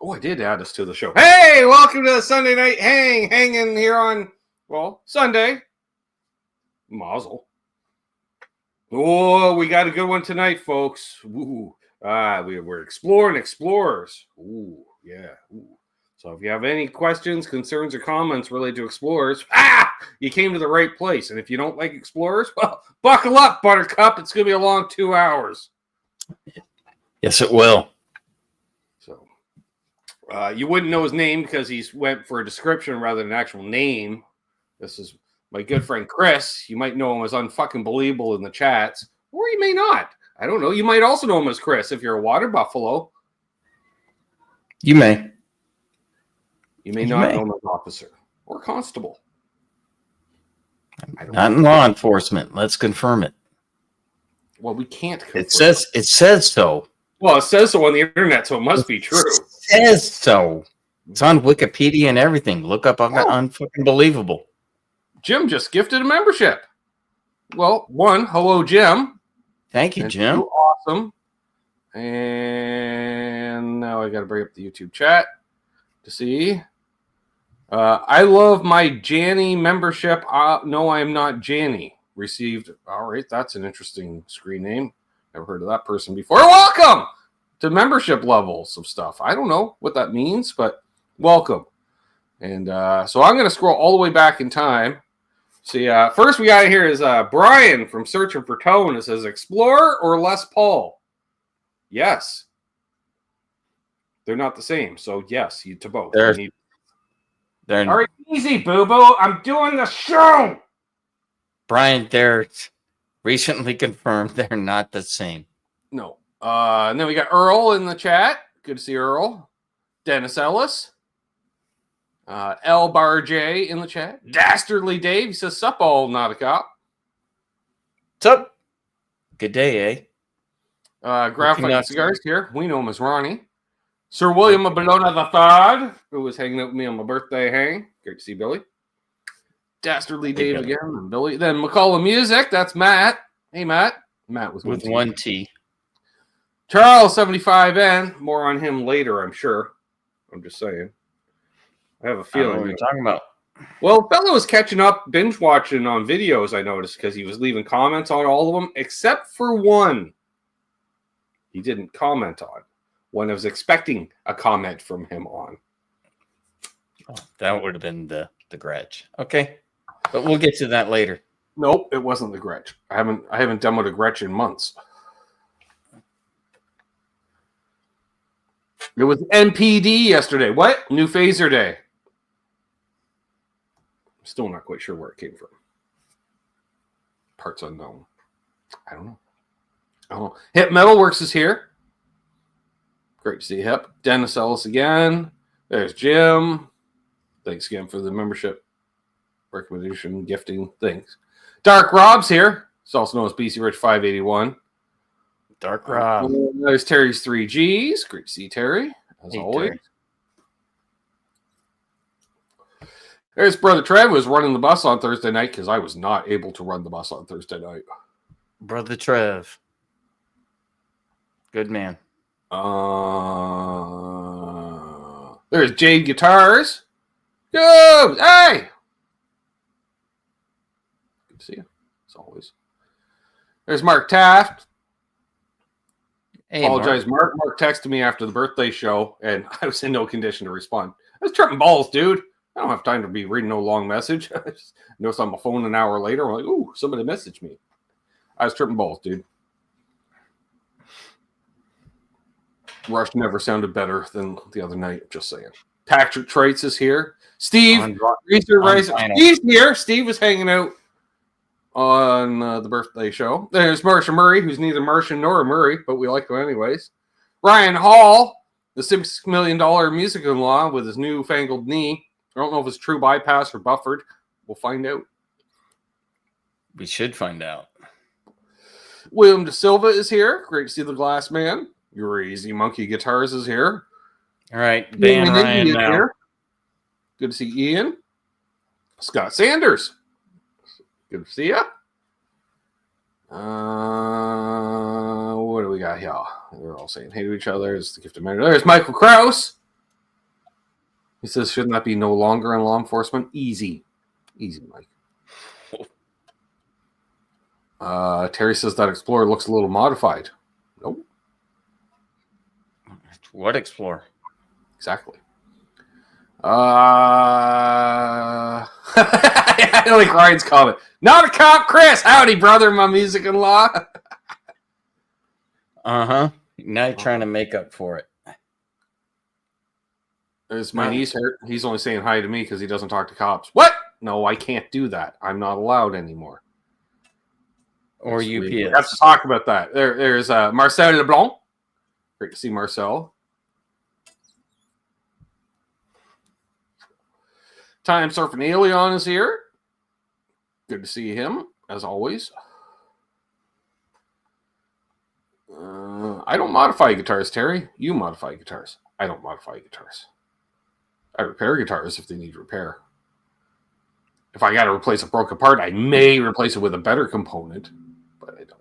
Oh, I did add us to the show. Hey, welcome to the Sunday night hanging here on, Sunday. Mazel. Oh, we got a good one tonight, folks. Ooh. We're exploring explorers. Ooh, yeah. Ooh. So if you have any questions, concerns, or comments related to explorers, you came to the right place. And if you don't like explorers, well, buckle up, Buttercup. It's going to be a long 2 hours. Yes, it will. So you wouldn't know his name because he went for a description rather than an actual name. This is my good friend Chris. You might know him as Unfckblvbl in the chats, or you may not. I don't know. You might also know him as Chris if you're a water buffalo. You may. You may not know him as officer or constable. Not in law enforcement. Let's confirm it. Well, we can't confirm it says so. Well, it says so on the internet, so it must be true. It says so. It's on Wikipedia and everything. Look up Unfckblvbl. Jim just gifted a membership. Well, hello, Jim. Thank you, Jim. You're awesome. And now I got to bring up the YouTube chat to see. I love my Janny membership. No, I am not Janny. Received. All right, that's an interesting screen name. Never heard of that person before. Welcome to membership levels of stuff. I don't know what that means, but welcome. And so I'm going to scroll all the way back in time. See, first we got here is Brian from Searching for Tone. It says Explorer or Les Paul. Yes. They're not the same. So yes, to both. They're all right, easy, boo-boo. I'm doing the show. Brian, they're recently confirmed they're not the same. No. And then we got Earl in the chat. Good to see Earl. Dennis Ellis. L Bar J in the chat. Dastardly Dave. He says, sup all, not a cop. Sup? Good day, Graphite Cigars here. We know him as Ronnie. Sir William Bologna III, who was hanging out with me on my birthday hang. Great to see Billy. Dastardly Dave again, and Billy. Then McCullough Music, that's Matt. Hey, Matt. Matt was with one T. Charles 75N. More on him later, I'm sure. I'm just saying. I have a feeling. What are you talking about? Well, fellow was catching up, binge watching on videos, I noticed, because he was leaving comments on all of them, except for one he didn't comment on. One I was expecting a comment from him on. Oh, that would have been the Gretsch. Okay. But we'll get to that later. Nope, it wasn't the Gretsch. I haven't demoed a Gretsch in months. It was NPD yesterday. What? New Phaser Day. I'm still not quite sure where it came from. Parts unknown. I don't know. Hip Metalworks is here. Great to see Hip. Dennis Ellis again. There's Jim. Thanks again for the membership recommendation, gifting things. Dark Rob's here. He's also known as BC Rich 581. Dark Rob. There's Terry's 3Gs. Great to see Terry, as always. Terry. There's Brother Trev, who was running the bus on Thursday night because I was not able to run the bus on Thursday night. Brother Trev. Good man. There's Jade Guitars. Go! Hey! Good to see you, as always. There's Mark Taft. Hey, Apologize. Mark texted me after the birthday show, and I was in no condition to respond. I was tripping balls, dude. I don't have time to be reading no long message. I just noticed on my phone an hour later. I'm like, ooh, somebody messaged me. I was tripping balls, dude. Rush never sounded better than the other night. Just saying. Patrick Traits is here. Steve, Steve's here. Steve was hanging out on the birthday show. There's Marcia Murray, who's neither Martian nor a Murray, but we like him anyways. Ryan Hall, the $6 million music-in-law with his newfangled knee. I don't know if it's true bypass or buffered. We'll find out. We should find out. William De Silva is here. Great to see the Glass Man. Your Easy Monkey Guitars is here. All right, ban Ryan now. Here. Good to see Ian. Scott Sanders. Good to see you. What do we got here? They're all saying hey to each other. It's the gift of memory. There's Michael Krause. He says, shouldn't that be no longer in law enforcement? Easy, Mike. Terry says that Explorer looks a little modified. Nope. What Explorer? Exactly. I like Ryan's comment. Not a cop, Chris. Howdy, brother, my music-in-law. Uh-huh. Now you're trying to make up for it. There's my niece hurt. He's only saying hi to me because he doesn't talk to cops. What? No, I can't do that. I'm not allowed anymore. Or UPS. We have to talk about that. There's Marcel Leblanc. Great to see Marcel. Time Surfing Alien is here. Good to see him, as always. I don't modify guitars, Terry. You modify guitars. I don't modify guitars. I repair guitars if they need repair. If I got to replace a broken part, I may replace it with a better component, but I don't.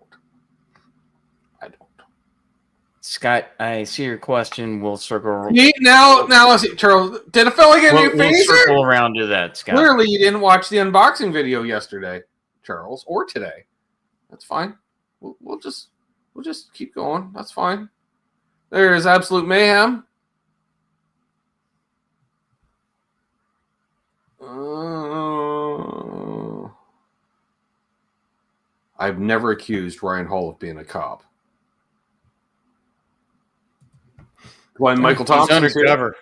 Scott, I see your question. We'll circle. Now, let's see, Charles. Did a fella get a new phaser? We'll circle around to that, Scott. Clearly, you didn't watch the unboxing video yesterday, Charles, or today. That's fine. We'll just keep going. That's fine. There's Absolute Mayhem. I've never accused Ryan Hall of being a cop. When Michael Thompson is undercover.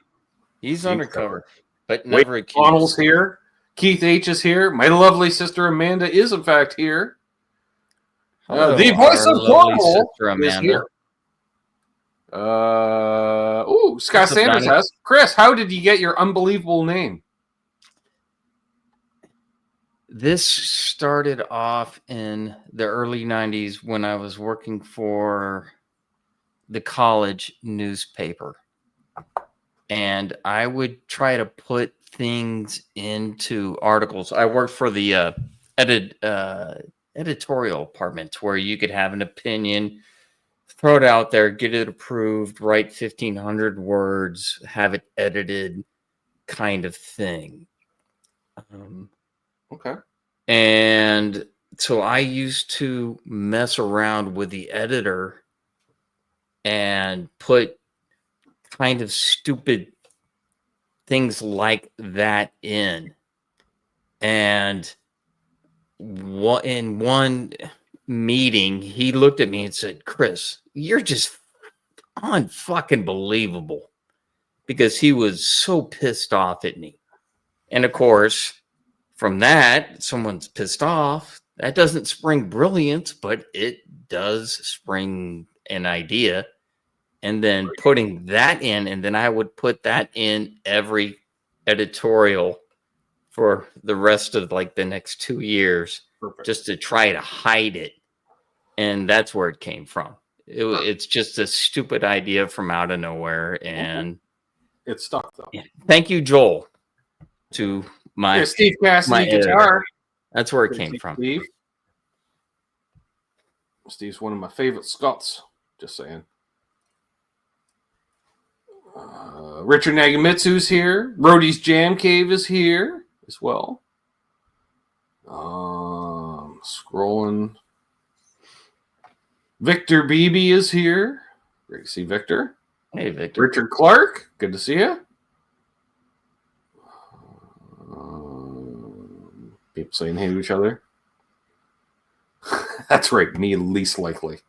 He's undercover, but never Wade accused. Connell's here. Keith H is here. My lovely sister Amanda is in fact here. The voice of Cornwall is here. Scott Sanders has. Chris, how did you get your unbelievable name? This started off in the early 90s when I was working for the college newspaper. And I would try to put things into articles. I worked for the editorial department where you could have an opinion, throw it out there, get it approved, write 1,500 words, have it edited kind of thing. Okay. And so I used to mess around with the editor and put kind of stupid things like that in. And in one meeting, he looked at me and said, Chris, you're just unfucking-believable, because he was so pissed off at me. And of course, from that, someone's pissed off. That doesn't spring brilliance, but it does spring an idea. And then putting that in, and then I would put that in every editorial for the rest of like the next 2 years. Perfect. Just to try to hide it. And that's where it came from. It's just a stupid idea from out of nowhere. And it's stuck though. Yeah. Thank you, Joel, to my Steve Cassidy guitar. That's where it came from. Steve's one of my favorite Scots. Just saying. Richard Nagamitsu's here. Brody's Jam Cave is here as well. Scrolling. Victor Beebe is here. Great to see Victor. Hey, Victor. Richard Clark. Good to see you. People saying hey to each other. That's right. Me least likely.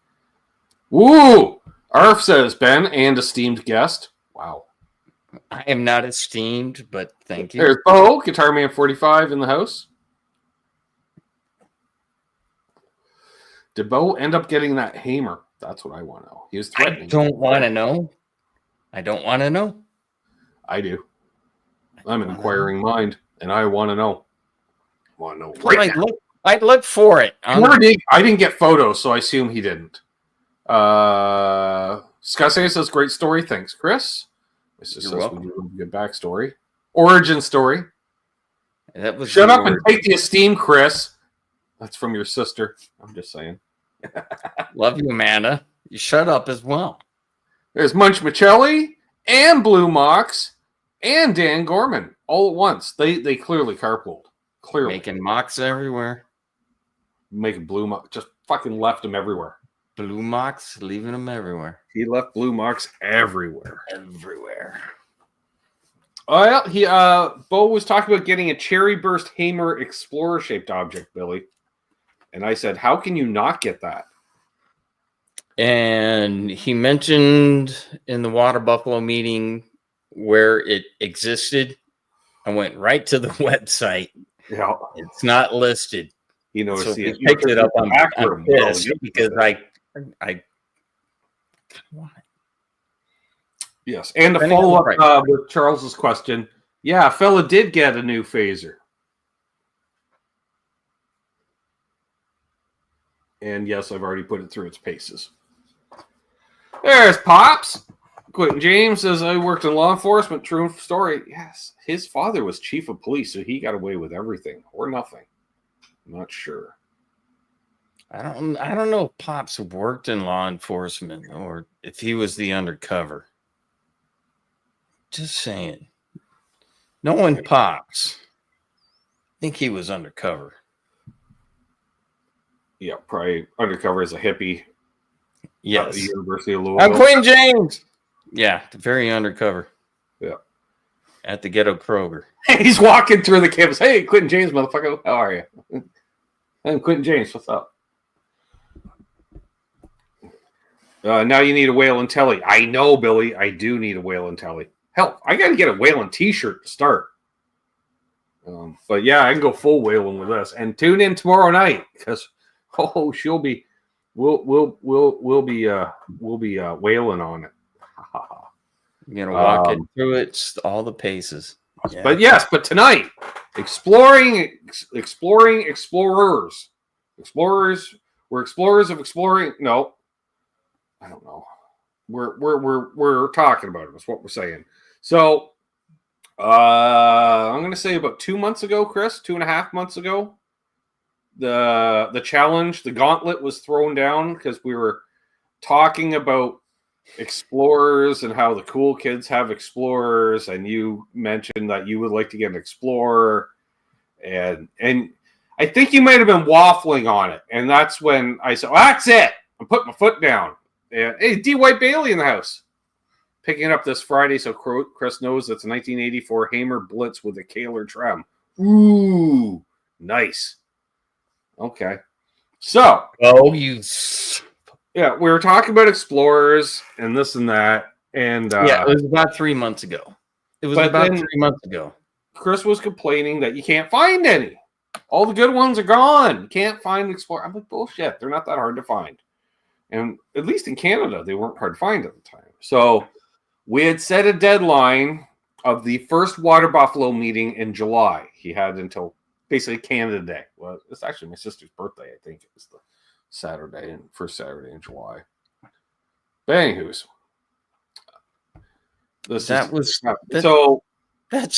Woo! Arf says Ben and esteemed guest. Wow. I am not esteemed, but thank you. There's Bo, Guitar Man 45 in the house. Did Bo end up getting that hammer? That's what I want to know. He was threatening. I don't want to know. I don't want to know. I do. I'm an inquiring mind, and I want to know. I want to know right now. I'd look for it. I didn't get photos, so I assume he didn't. Scott says, great story. Thanks, Chris. This just says we do a good backstory. Origin story. That was Shut up and take the esteem, Chris. That's from your sister. I'm just saying. Love you, Amanda. You shut up as well. There's Munch Michelli and Blue Mox and Dan Gorman all at once. They clearly carpooled. Clearly. Making mocks everywhere. Making blue mocks. Just fucking left them everywhere. Blue mocks, leaving them everywhere. He left blue mocks everywhere. Everywhere. Well, Bo was talking about getting a cherry burst Hamer Explorer shaped object, Billy. And I said, how can you not get that? And he mentioned in the Water Buffalo meeting where it existed. I went right to the website. Yeah. It's not listed. You know, so he picked it up on pissed because I want it. Yes. And to follow up with Charles's question, yeah, fella did get a new phaser. And yes, I've already put it through its paces. There's Pops. Quentin James says, I worked in law enforcement. True story. Yes. His father was chief of police, so he got away with everything or nothing. I'm not sure. I don't know if Pops worked in law enforcement or if he was the undercover. Just saying. Knowing Pops, I think he was undercover. Yeah, probably undercover as a hippie. Yes. The University of Louisville. I'm Quentin James. Yeah, very undercover. Yeah. At the ghetto Kroger. He's walking through the campus. Hey, Quentin James, motherfucker. How are you? I'm Quentin James. What's up? Now you need a whale and telly. I know, Billy. I do need a whale and telly. Hell, I got to get a whale t-shirt to start. But yeah, I can go full whaling with this. And tune in tomorrow night because we'll be whaling on it. You're gonna walk it through it all the paces. Yeah. But tonight, exploring explorers. We're explorers of exploring. No, I don't know. We're talking about it. That's what we're saying. So, I'm going to say about 2 months ago, Chris, 2.5 months ago, the challenge, the gauntlet was thrown down because we were talking about explorers and how the cool kids have explorers, and you mentioned that you would like to get an explorer, and I think you might have been waffling on it, and that's when I said, well, that's it. I'm putting my foot down. And hey, D. White Bailey in the house. Picking it up this Friday, so Chris knows it's a 1984 Hamer Blitz with a Kaler trem. Ooh, nice. Okay. So. Oh, yeah, we were talking about explorers and this and that. And yeah, it was about 3 months ago. It was about 3 months ago. Chris was complaining that you can't find any. All the good ones are gone. You can't find explorer. I'm like, bullshit. They're not that hard to find. And at least in Canada, they weren't hard to find at the time. So we had set a deadline of the first Water Buffalo meeting in July. He had until basically Canada Day. Well, it's actually my sister's birthday, I think. It was the first Saturday in July. But anywho's, that's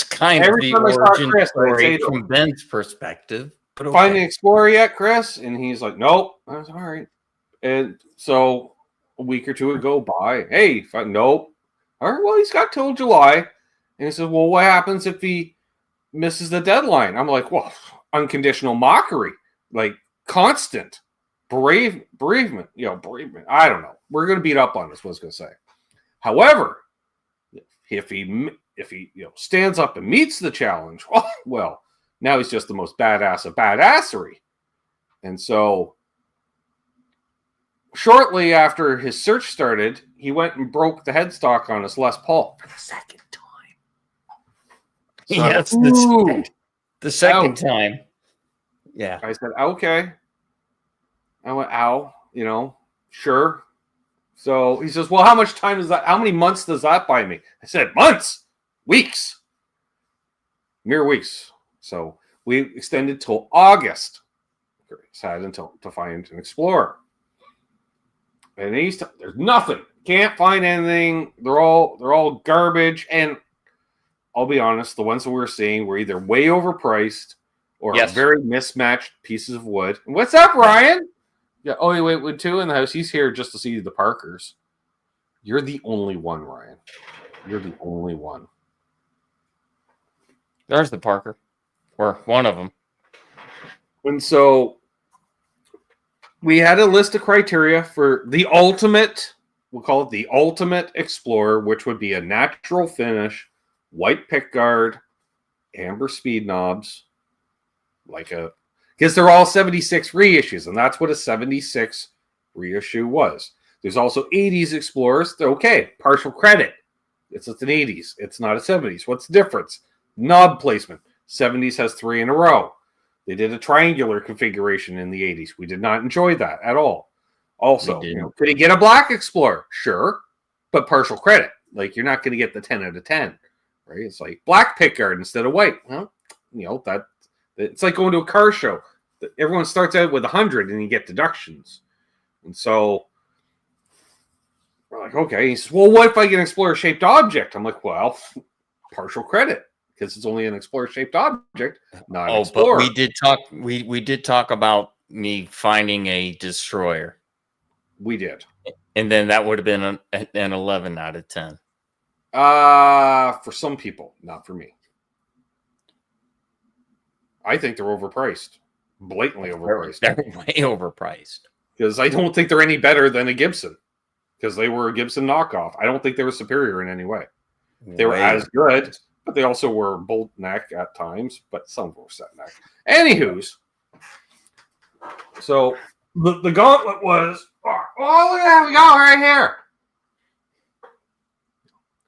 kind of the origin story from Ben's perspective. But okay. Find an explorer yet, Chris? And he's like, nope. I was all right. And so a week or two would go by. Hey, nope. All right, well, he's got till July. And he says, well, what happens if he misses the deadline? I'm like, well, unconditional mockery. Like, constant. Bereavement. Bereavement. I don't know. We're going to beat up on this, what I was going to say. However, if he stands up and meets the challenge, well, now he's just the most badass of badassery. And so shortly after his search started, he went and broke the headstock on his Les Paul for the second time. So yes, the second time. Yeah. I said, okay. I went, ow, sure. So he says, well, how much time is that? How many months does that buy me? I said, months, weeks, mere weeks. So we extended till August. Had until to find an explorer. And there's nothing. Can't find anything. They're all garbage. And I'll be honest, the ones that we're seeing were either way overpriced or very mismatched pieces of wood. And what's up, Ryan? Yeah. Oh, wait, with two in the house. He's here just to see the Parkers. You're the only one, Ryan. You're the only one. There's the Parker, or one of them. And so we had a list of criteria for the ultimate, we'll call it the Ultimate Explorer, which would be a natural finish, white pickguard, amber speed knobs, because they're all 76 reissues, and that's what a 76 reissue was. There's also 80s Explorers. They're okay, partial credit. It's an 80s. It's not a 70s. What's the difference? Knob placement. 70s has 3 in a row. They did a triangular configuration in the 80s. We did not enjoy that at all. Also, could he get a black Explorer? Sure, but partial credit. Like, you're not going to get the 10 out of 10, right? It's like black pickguard instead of white. Well, that it's like going to a car show. Everyone starts out with 100 and you get deductions. And so we're like, okay. He says, well, what if I get an Explorer-shaped object? I'm like, well, partial credit. Because it's only an Explorer-shaped object, not an Explorer. But we did talk about me finding a destroyer. We did. And then that would have been an 11 out of 10. For some people, not for me. I think they're overpriced. Blatantly overpriced. They're way overpriced. Because I don't think they're any better than a Gibson. Because they were a Gibson knockoff. I don't think they were superior in any way. They were as good, but they also were bolt neck at times, but some were set neck. Anywho's, so the gauntlet was, oh, look at we got right here.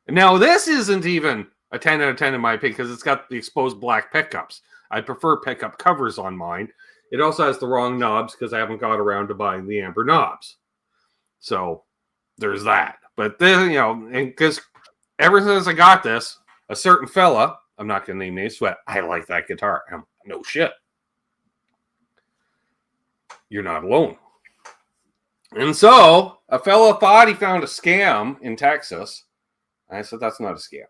Now, this isn't even a 10 out of 10 in my opinion, because it's got the exposed black pickups. I prefer pickup covers on mine. It also has the wrong knobs because I haven't got around to buying the amber knobs. So there's that. But then, and because ever since I got this, a certain fella, I'm not going to name names, but I like that guitar. No shit. You're not alone. And so a fella thought he found a scam in Texas. And I said, that's not a scam.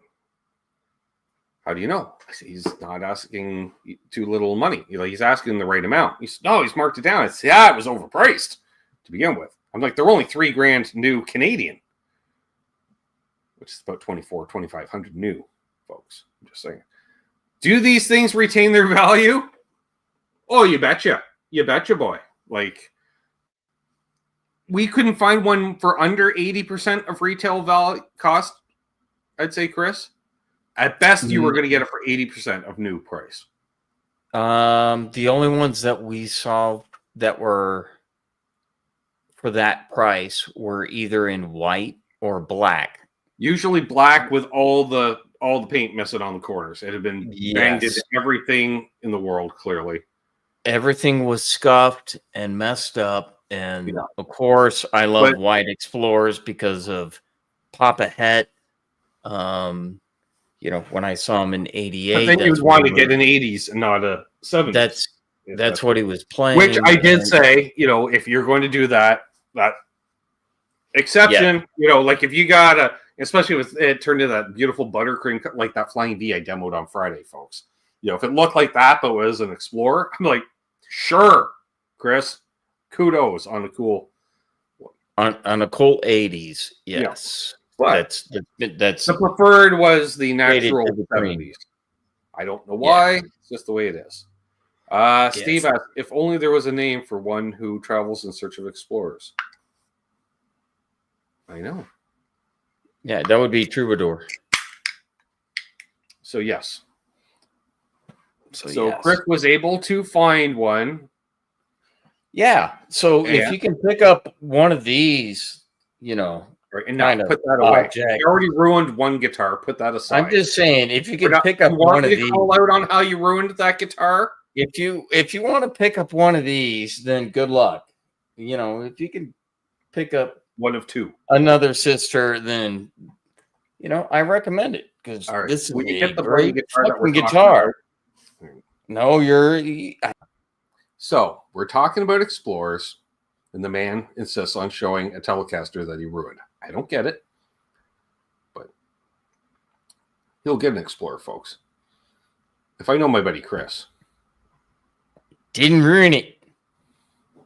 How do you know? I said, he's not asking too little money. He's asking the right amount. He said, no, he's marked it down. I said, yeah, it was overpriced to begin with. I'm like, they're only $3,000 new Canadian, which is about $2,500 new, folks. I'm just saying. Do these things retain their value? Oh, you betcha. You betcha, boy. Like, we couldn't find one for under 80% of retail value cost, I'd say, Chris. At best, you were going to get it for 80% of new price. The only ones that we saw that were for that price were either in white or black. Usually black with all the paint missing on the corners. It had been banged into everything in the world, clearly. Everything was scuffed and messed up. And of course, I love white Explorers because of Papa Het. When I saw him in '88, I think he was wanting to get an '80s and not a '70s. That's what he was playing. Which I did say, if you're going to do that exception, like if you got especially if it turned into that beautiful buttercream, like that Flying V I demoed on Friday, folks. If it looked like that, but was an Explorer, I'm like, sure, Chris, kudos on the cool on a cool '80s, yes. Yeah. But that's the preferred was the natural 70s. I don't know why. It's just the way it is. Steve asked, if only there was a name for one who travels in search of explorers. I know. Yeah, that would be Troubadour. So, yes. So Chris was able to find one. Yeah. So if you can pick up one of these, Right, and now put that away. You already ruined one guitar. Put that aside. I'm just saying, if you can pick up one of these, call out on how you ruined that guitar. If you want to pick up one of these, then good luck. If you can pick up one of two, another sister, then I recommend it because this is a great fucking guitar. No, So we're talking about Explorers, and the man insists on showing a Telecaster that he ruined. I don't get it, but he'll get an Explorer, folks. If I know my buddy Chris. Didn't ruin it.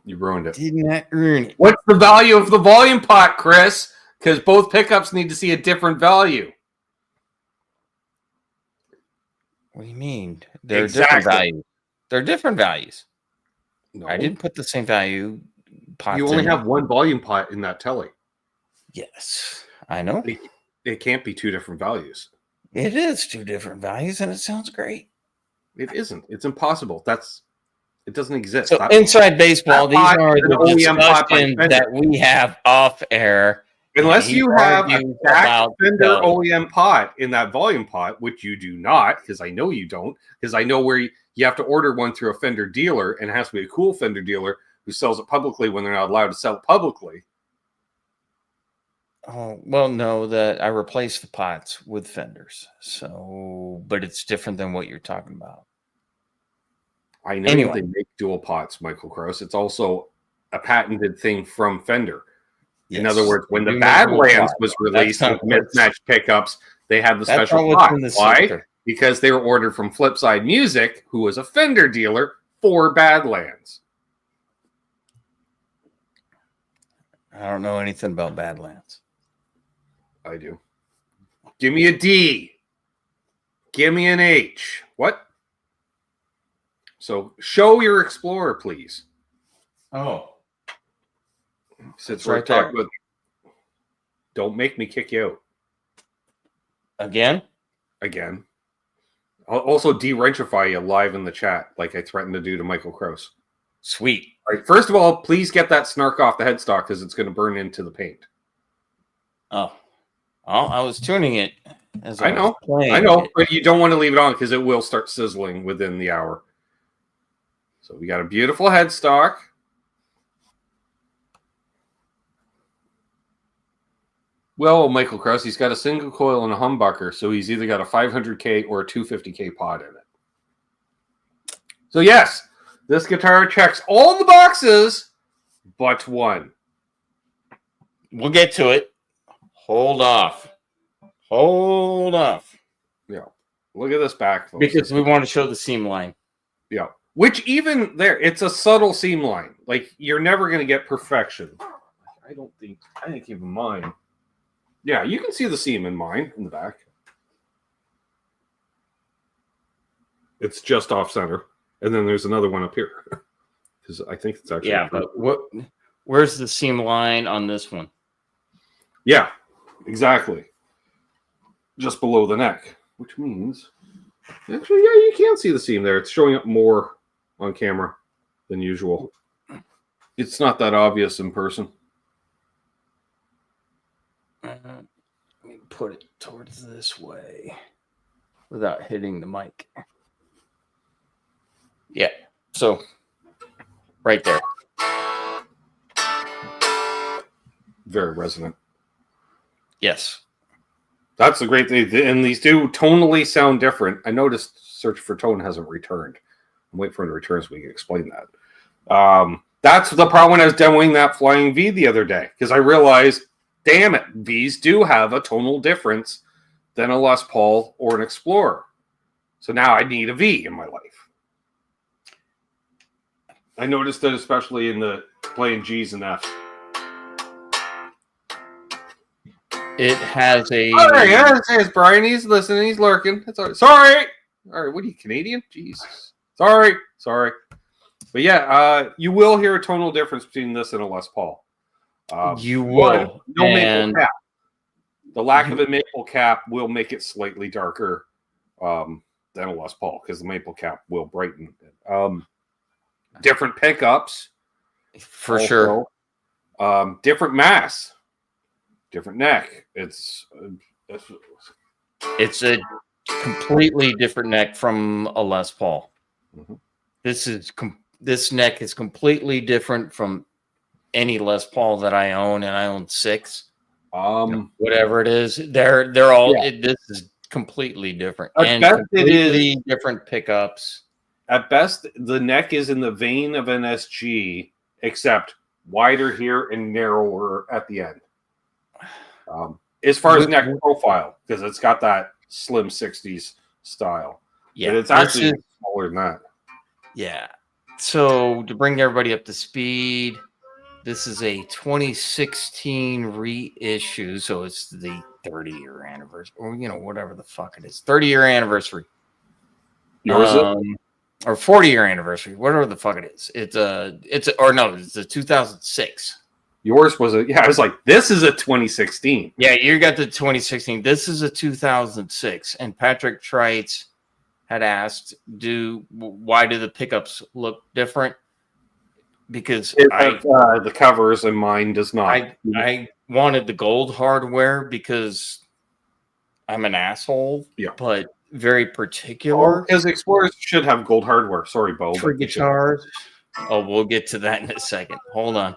You ruined it. Did not ruin it. What's the value of the volume pot, Chris? Because both pickups need to see a different value. What do you mean? They're Exactly. different values. They're different values. No, I didn't put the same value pots you only in. have one volume pot in that telly. Yes, I know. It can't be two different values. It is two different values, and it sounds great. It isn't. It's impossible. It doesn't exist. So inside baseball, these pot are is an the OEM pot by discussions Fender. that we have off air. Unless and you he have a argues stacked about Fender the- OEM pot in that volume pot, which you do not, because I know you don't, because I know where you have to order one through a Fender dealer, and it has to be a cool Fender dealer who sells it publicly when they're not allowed to sell it publicly. Oh, well, no, that I replaced the pots with Fenders. So, but it's different than what you're talking about. I know Anyway. they make dual pots, Michael Krause. It's also a patented thing from Fender. Yes, In other words, when they the do make dual Badlands pots. was released That's with not what's- mismatched pickups, they had the That's special not what's pot. in the Why? sector. Because they were ordered from Flipside Music, who was a Fender dealer for Badlands. I don't know anything about Badlands. I do. Give me a D. Give me an H. What? So show your Explorer, please. Oh, Since It's we're right there. talking about, don't make me kick you out again? again. I'll also de-rentrify you live in the chat, like I threatened to do to Michael Krause. Sweet. All right. First of all, please get that snark off the headstock because it's going to burn into the paint. Oh, I was tuning it as I know. was playing I know, it. but you don't want to leave it on because it will start sizzling within the hour. So we got a beautiful headstock. Well, Michael Krause, he's got a single coil and a humbucker, so he's either got a 500K or a 250K pod in it. So yes, this guitar checks all the boxes but one. We'll get to it. Hold off. Hold off. Yeah. Look at this back, folks. Because we want to show the seam line. Yeah. Which even there, it's a subtle seam line. Like, you're never going to get perfection. I think even mine. Yeah, you can see the seam in mine in the back. It's just off center. And then there's another one up here. Because I think it's actually... Yeah, but where's the seam line on this one? Yeah, exactly. Just below the neck. Which means... Actually, yeah, you can see the seam there. It's showing up more on camera than usual. It's not that obvious in person. Let me put it towards this way without hitting the mic. Yeah, so right there. Very resonant. Yes. That's the great thing. And these do tonally sound different. I noticed Search for Tone hasn't returned. I'm waiting for him to return so we can explain that. That's the problem when I was demoing that Flying V the other day. Because I realized, damn it, Vs do have a tonal difference than a Les Paul or an Explorer. So now I need a V in my life. I noticed that especially in the playing Gs and Fs. It has a... All right, yeah, it's Brian. He's listening. He's lurking. It's all right. Sorry. All right, what are you, Canadian? Jesus. Sorry. But yeah, you will hear a tonal difference between this and a Les Paul. You will. No maple cap. The lack of a maple cap will make it slightly darker than a Les Paul because the maple cap will brighten it. Different pickups. For also. sure. Different mass. Different neck. It's a completely different neck from a Les Paul. Mm-hmm. This neck is completely different from any Les Paul that I own, and I own 6. Whatever it is, they're all. Yeah. This is completely different At and best completely different pickups. At best, the neck is in the vein of an SG, except wider here and narrower at the end. As far as neck profile, because it's got that slim 60s style. Yeah, but it's actually smaller than that. Yeah. So to bring everybody up to speed, this is a 2016 reissue, so it's the 30-year anniversary, or whatever the fuck it is, 30-year anniversary Yours is? Or 40-year anniversary, whatever the fuck it is. It's a 2006. Yours was I was like, this is a 2016. Yeah, you got the 2016. This is a 2006. And Patrick Trites had asked, why do the pickups look different? Because the covers and mine does not. I wanted the gold hardware because I'm an asshole, but very particular. Because Explorers should have gold hardware. Sorry, Bo. For guitars. Oh, we'll get to that in a second. Hold on.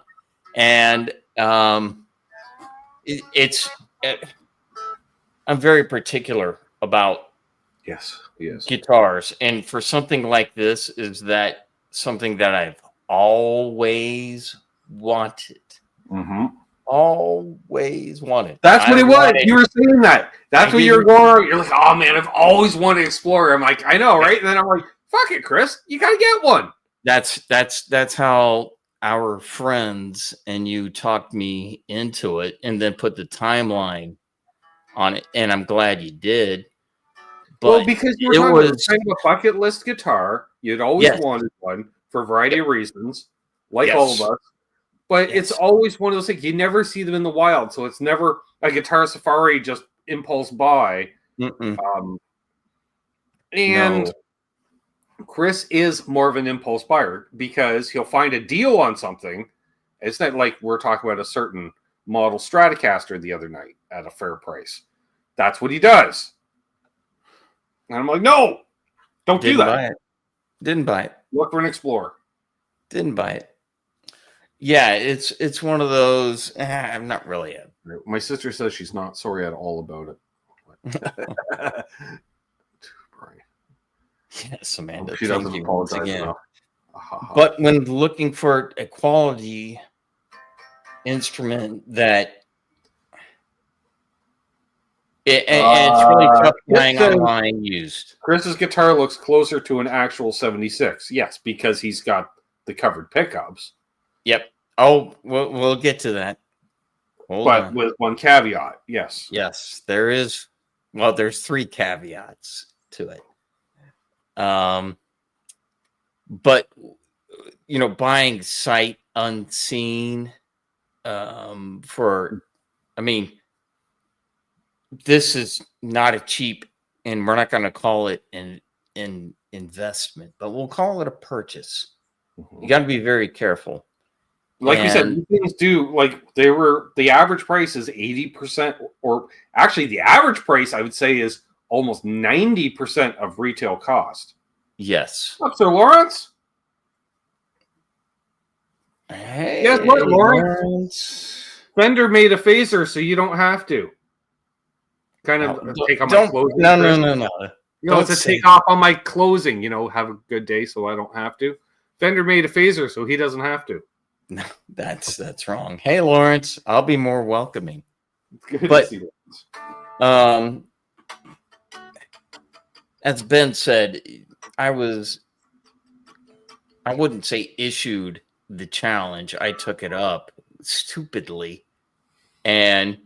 And I'm very particular about guitars. And for something like this, is that something that I've always wanted. Mm-hmm. Always wanted. That's what it was. You were saying that. That's what you were going on. You're like, oh man, I've always wanted Explorer. I'm like, I know, right? And then I'm like, fuck it, Chris. You gotta get one. That's how our friends and you talked me into it, and then put the timeline on it. And I'm glad you did. But well, because you were kind of a bucket list guitar. You'd always wanted one for a variety of reasons, like all of us. But it's always one of those things. You never see them in the wild. So it's never a Guitar Safari just impulse buy. Chris is more of an impulse buyer because he'll find a deal on something. It's not like we're talking about a certain model Stratocaster the other night at a fair price. That's what he does. And I'm like, no, don't do that. Didn't buy it. Look for an Explorer. Didn't buy it. Yeah, it's one of those. I'm not really a. My sister says she's not sorry at all about it. Yes, Amanda. She doesn't apologize enough. But when looking for a quality instrument that it's really tough buying online used. Chris's guitar looks closer to an actual 76. Yes, because he's got the covered pickups. Yep. Oh, we'll get to that. Hold on. With one caveat, yes. Yes, there is. Well, there's 3 caveats to it. But buying sight unseen this is not a cheap, and we're not going to call it an investment, but we'll call it a purchase. You got to be very careful. Like you said, these things do, the average price is 80%, or actually the average price, I would say, is almost 90% of retail cost. Yes. What's up, Sir Lawrence? Hey, guess what, Lawrence? Fender made a phaser, so you don't have to. Kind of take off my closing. No. It's a take off on my closing. Have a good day, so I don't have to. Fender made a phaser, so he doesn't have to. No, that's wrong. Hey, Lawrence, I'll be more welcoming. Good to see that. As Ben said, I wouldn't say issued the challenge. I took it up stupidly, and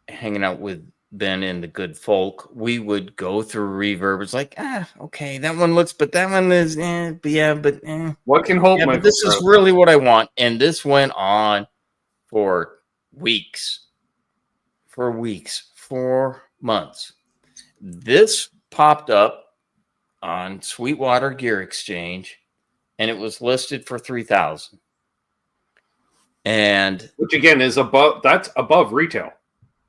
hanging out with Ben and the good folk, we would go through reverb. It's like, okay, that one looks, but that one is, What can hold my? This is really what I want, and this went on for weeks, 4 months. This popped up on Sweetwater Gear Exchange, and it was listed for $3,000. And which again is above. That's above retail.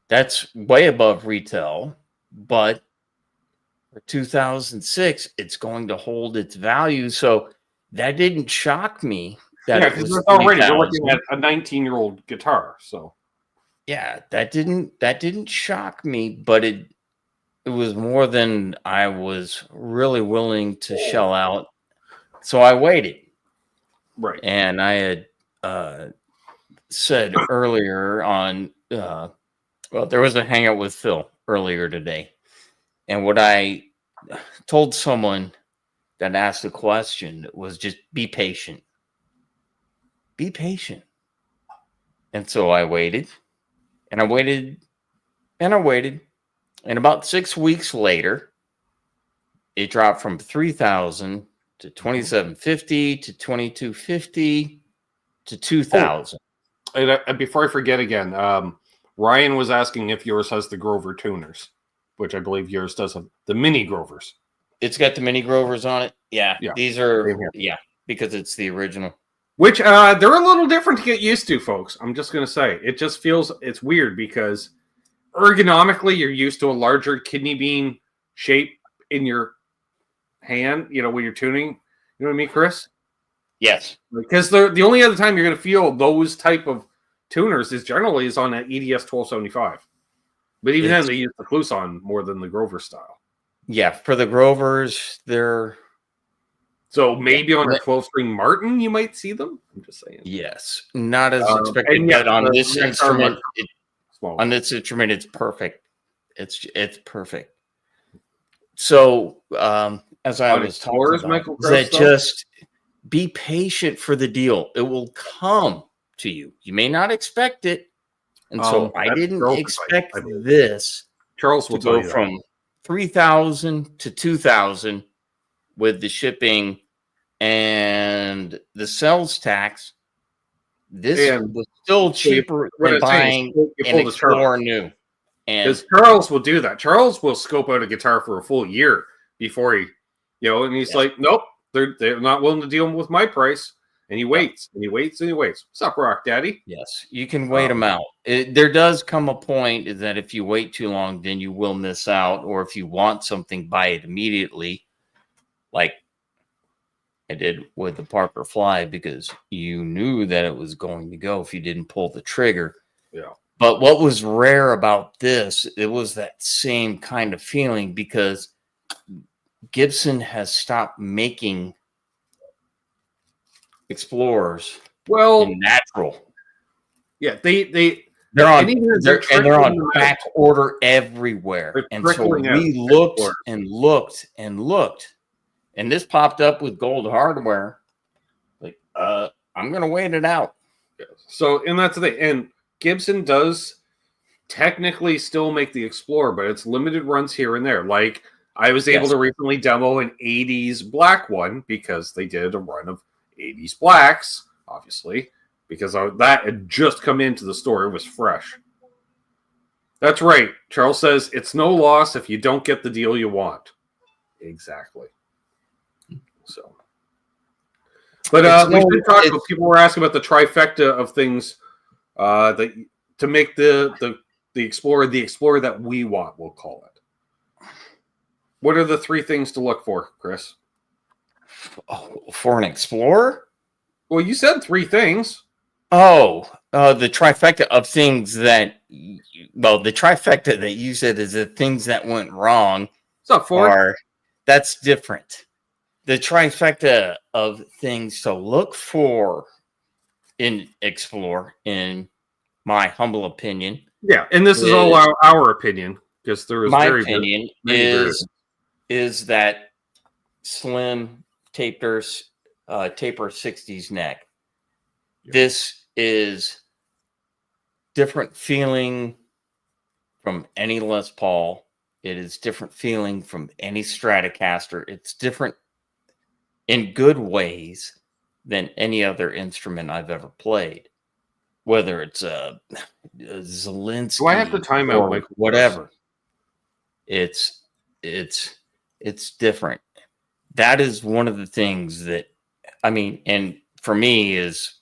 That's way above retail, but for 2006, it's going to hold its value. So that didn't shock me. Because already you're looking at a 19-year-old guitar. So that didn't shock me, but it was more than I was really willing to shell out. So I waited. Right. And I had said earlier on, there was a hangout with Phil earlier today. And what I told someone that asked the question was just be patient. Be patient. And so I waited, and I waited, and I waited. And about 6 weeks later, it dropped from 3,000 to 2,750 to 2,250 to 2,000. And before I forget again, Ryan was asking if yours has the Grover tuners, which I believe yours does have the mini Grovers. It's got the mini Grovers on it. Yeah. These are, Same here. yeah, because it's the original. Which they're a little different to get used to, folks. I'm just going to say. It just feels, it's weird because ergonomically you're used to a larger kidney bean shape in your hand, when you're tuning. You know what I mean, Chris? Yes. Because the only other time you're going to feel those type of tuners is on that EDS 1275. But even then, they use the Kluson more than the Grover style. Yeah, for the Grovers, they're... So maybe on a 12-string Martin, you might see them. I'm just saying. Yes, not as expected, but on this instrument, it's perfect. It's perfect. So, as I was talking about, just be patient for the deal. It will come to you. You may not expect it, and so I didn't expect this. Charles will go from 3,000 to 2,000 with the shipping and the sales tax. This was still cheaper than buying an Explorer new. Because Charles will do that. Charles will scope out a guitar for a full year before he, and he's like, nope, they're not willing to deal with my price. And he waits, and he waits, and he waits. What's up, Rock Daddy? Yes, you can wait them out. There does come a point that if you wait too long, then you will miss out. Or if you want something, buy it immediately. Like I did with the Parker Fly, because you knew that it was going to go if you didn't pull the trigger. Yeah. But what was rare about this, it was that same kind of feeling, because Gibson has stopped making Explorers in natural. Yeah, they're on back order everywhere. And so we looked and looked and looked, and this popped up with gold hardware. Like, I'm gonna wait it out. So, and that's the thing. And Gibson does technically still make the Explorer, but it's limited runs here and there. Like, I was able to recently demo an 80s black one because they did a run of 80s blacks, obviously, because that had just come into the store. It was fresh. That's right. Charles says it's no loss if you don't get the deal you want. Exactly. So, but we should talk about, people were asking about the trifecta of things that to make the Explorer the Explorer that we want, we'll call it. What are the three things to look for, Chris? Oh, for an Explorer? Well, you said three things. Oh, the trifecta of things that, the trifecta that you said is the things that went wrong. What's up, Ford? That's different. The trifecta of things to look for in Explorer, in my humble opinion. Yeah, and this is all our opinion, because there is my opinion is that slim taper 60s neck. Yeah. This is different feeling from any Les Paul. It is different feeling from any Stratocaster. It's different in good ways than any other instrument I've ever played. Whether it's a Zelensky, do I have to time out, like whatever. It's different. That is one of the things that, and for me is,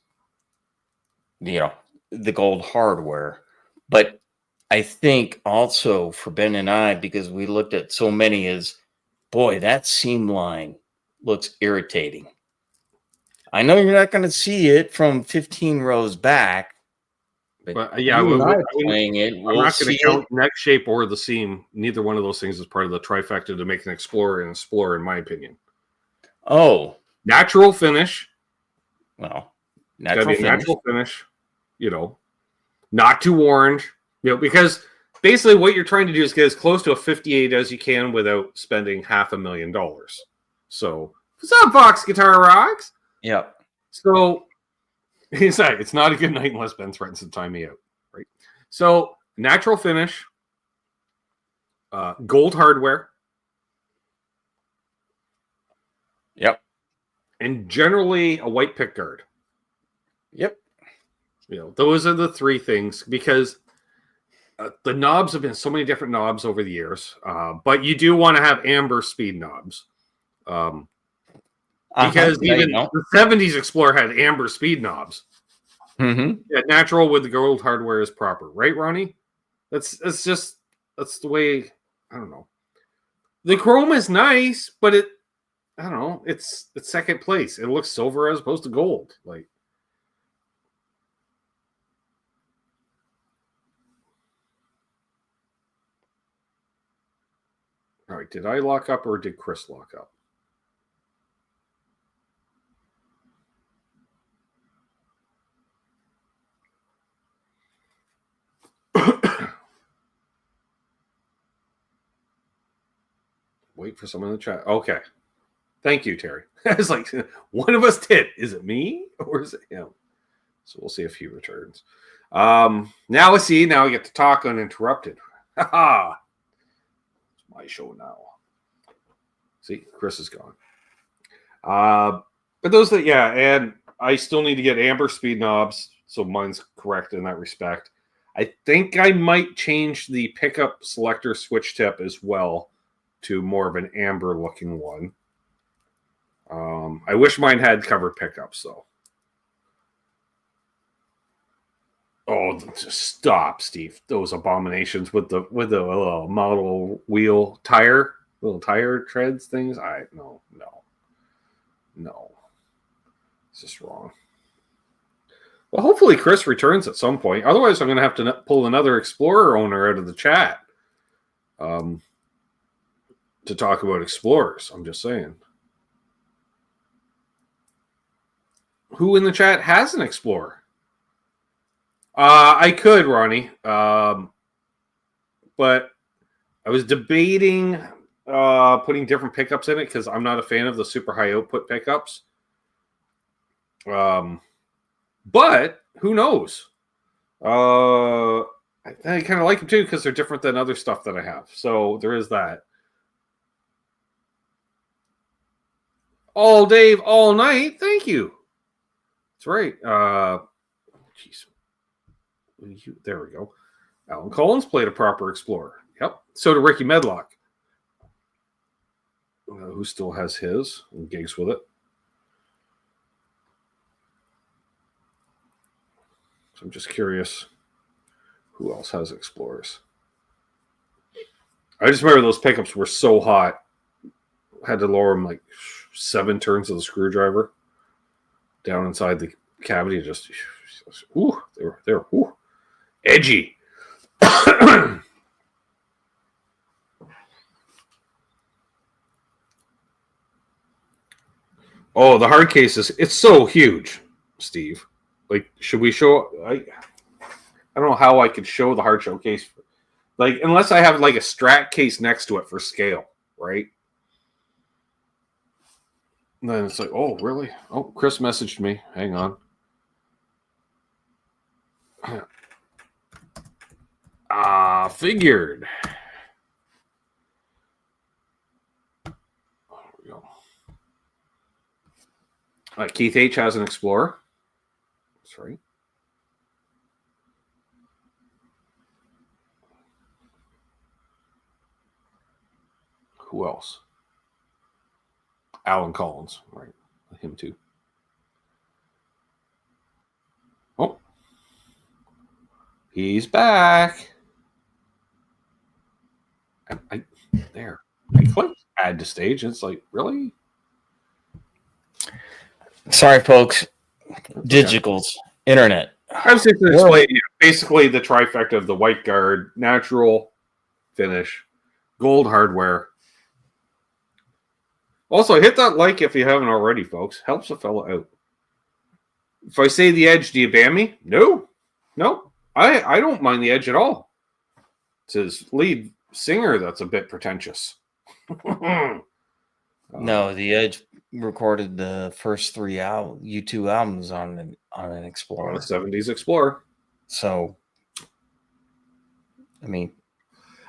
the gold hardware. But I think also for Ben and I, because we looked at so many, is, boy, that seam line looks irritating. I know you're not going to see it from 15 rows back, but yeah, we're playing it. I'm not going to count neck shape or the seam. Neither one of those things is part of the trifecta to make an Explorer an Explorer, in my opinion. Oh, natural finish. Well, natural finish. Not too orange. Because basically what you're trying to do is get as close to a 58 as you can without spending $500,000. So, what's up, Vox Guitar Rocks? Yep. So, it's not a good night unless Ben threatens to time me out, right? So, natural finish, gold hardware, and generally a white pick guard. Yep. Those are the three things, because the knobs have been so many different knobs over the years. But you do want to have amber speed knobs. Because even the 70s Explorer had amber speed knobs. Mm-hmm. Yeah, natural with the gold hardware is proper, right, Ronnie? That's the way. I don't know. The chrome is nice, but I don't know. It's second place. It looks silver as opposed to gold. Like, all right, did I lock up or did Chris lock up? Wait for someone in the chat. Okay. Thank you, Terry. It's like, one of us did. Is it me or is it him? So we'll see if he returns. Now let's see. Now we get to talk uninterrupted. Ha! It's my show now. See, Chris is gone. But those that, yeah, and I still need to get amber speed knobs, so mine's correct in that respect. I think I might change the pickup selector switch tip as well to more of an amber looking one. I wish mine had covered pickups though. Oh, just stop, Steve! Those abominations with the model wheel tire, little tire treads things. No. It's just wrong. Well, hopefully Chris returns at some point. Otherwise, I'm going to have to pull another Explorer owner out of the chat to talk about Explorers. I'm just saying. Who in the chat has an Explorer? I could, Ronnie. But I was debating putting different pickups in it because I'm not a fan of the super high output pickups. But who knows? I kind of like them too because they're different than other stuff that I have. So there is that. All Dave, all night. Thank you. That's right. Jeez. There we go. Alan Collins played a proper Explorer. Yep. So did Ricky Medlock, who still has his and gigs with it. So I'm just curious who else has Explorers. I just remember those pickups were so hot. Had to lower them like 7 turns of the screwdriver down inside the cavity. Just, ooh, they were ooh, edgy. Oh, the hard cases. It's so huge, Steve. Like, should we show? I don't know how I could show the hard showcase. Like, unless I have like a Strat case next to it for scale, right? And then it's like, oh, really? Oh, Chris messaged me. Hang on. Figured. There we go. Keith H has an Explorer. That's right. Who else? Alan Collins, right? Him too. Oh, he's back. I clicked add to stage. And it's like, really? Sorry, folks. Digitals, internet. I was just going to explain basically the trifecta of the white guard, natural finish, gold hardware. Also, hit that like if you haven't already, folks. Helps a fella out. If I say the edge, do you ban me? No. I don't mind the edge at all. It's his lead singer that's a bit pretentious. No, the Edge recorded the first 3 U2 albums on an Explorer. On a 70s Explorer. So, I mean,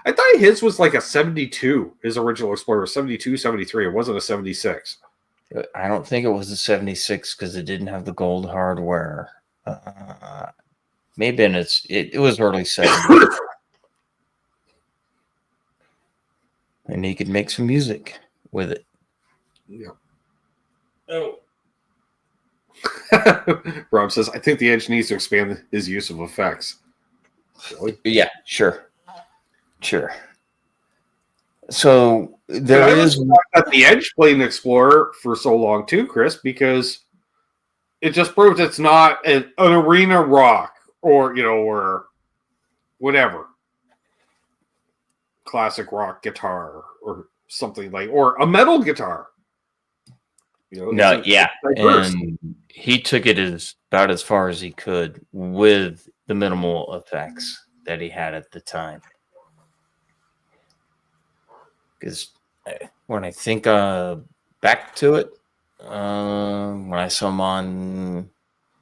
I thought his was like a 72. His original Explorer was 72, 73. It wasn't a 76. I don't think it was a 76 because it didn't have the gold hardware. Maybe it was early 70s. And he could make some music with it. Yeah. Oh. Rob says, I think the Edge needs to expand his use of effects. Really? Yeah, sure. So there is at the Edge playing Explorer for so long too, Chris, because it just proves it's not an arena rock or or whatever classic rock guitar or something or a metal guitar. No, yeah, and he took it about as far as he could with the minimal effects that he had at the time. Because when I think back to it, when I saw him on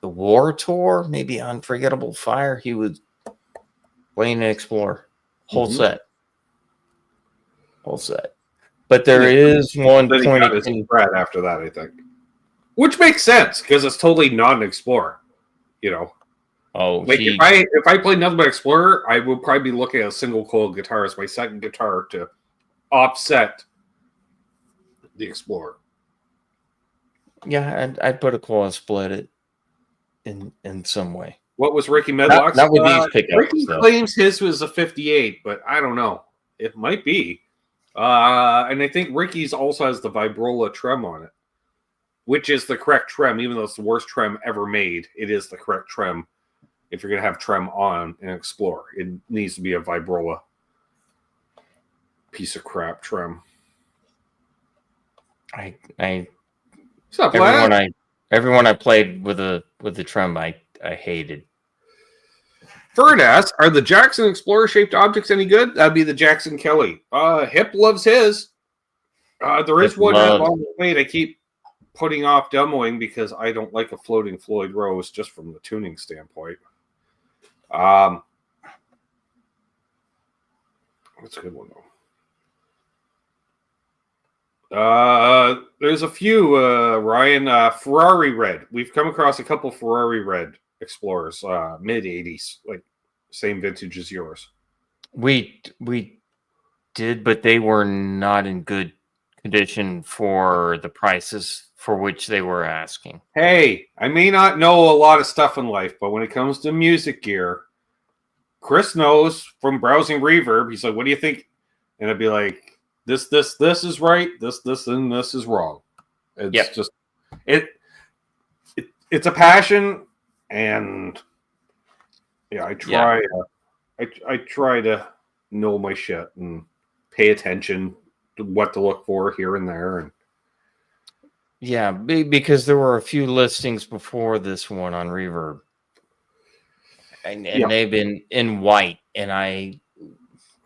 the War Tour, maybe Unfckblvbl Fire, he was playing an Explorer, whole set. But there is one point after that, I think, which makes sense because it's totally not an Explorer. Oh, like if I played nothing but Explorer, I would probably be looking at a single coil guitar as my second guitar to offset the Explorer. Yeah, I'd put a coil split it in some way. What was Ricky Medlock's? Not with these pickups. Ricky claims his was a 58, but I don't know. It might be. And I think Ricky's also has the Vibrola trem on it, which is the correct trem, even though it's the worst trem ever made. It is the correct trem. If you're going to have trem on an Explorer, it needs to be a Vibrola piece of crap trem. Everyone I played with the trem, I hated. Ferd asks, are the Jackson Explorer shaped objects any good? That'd be the Jackson Kelly. Hip loves his. There is one on the plate I keep putting off demoing because I don't like a floating Floyd Rose just from the tuning standpoint. That's a good one though. There's a few, Ryan. Ferrari Red. We've come across a couple Ferrari Red Explorers, mid 80s, like same vintage as yours. We did, but they were not in good condition for the prices for which they were asking. Hey, I may not know a lot of stuff in life, but when it comes to music gear, Chris knows from browsing Reverb. He's like, what do you think? And I'd be like, this is right. This, and this is wrong. It's just, it's a passion. And yeah, I try to know my shit and pay attention to what to look for here and there. And yeah, because there were a few listings before this one on Reverb, and they've been in white, and I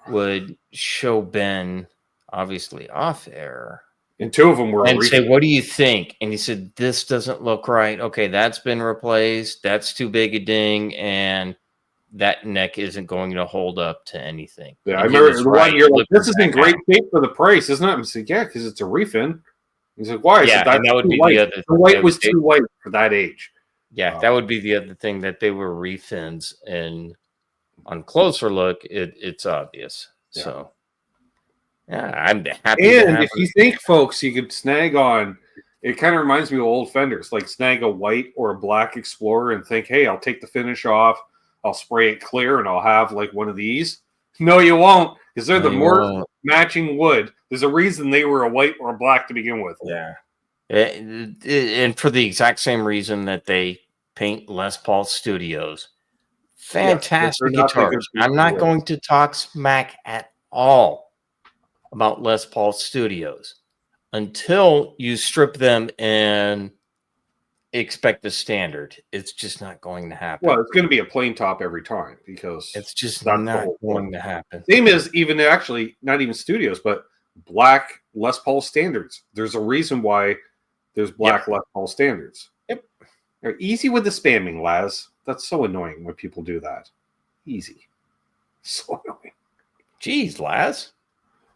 would show Ben obviously off air. And two of them were and say, what do you think? And he said, this doesn't look right. Okay, that's been replaced. That's too big a ding. And that neck isn't going to hold up to anything. Yeah, I remember the one you're like, this is in great shape for the price, isn't it? I'm like, yeah, because it's a refin. He's like, why? Yeah, that would be white. the other. The white was too white for that age. Yeah, that would be the other thing, that they were refins. And on closer look, it's obvious. Yeah. So. Yeah, I'm happy. And if you think, folks, you could snag on, it kind of reminds me of old Fenders, like snag a white or a black Explorer and think, hey, I'll take the finish off, I'll spray it clear, and I'll have like one of these. No, you won't, because they're the more matching wood. There's a reason they were a white or a black to begin with. Yeah. And for the exact same reason that they paint Les Paul Studios. Fantastic guitars. I'm not going to talk smack at all about Les Paul Studios until you strip them and expect the standard. It's just not going to happen. Well, it's going to be a plain top every time because it's just not going to happen. Same as even actually not even Studios, but black Les Paul standards. There's a reason why there's black Les Paul standards. Yep. They're easy with the spamming, Laz. That's so annoying when people do that. Easy. So annoying. Jeez, Laz.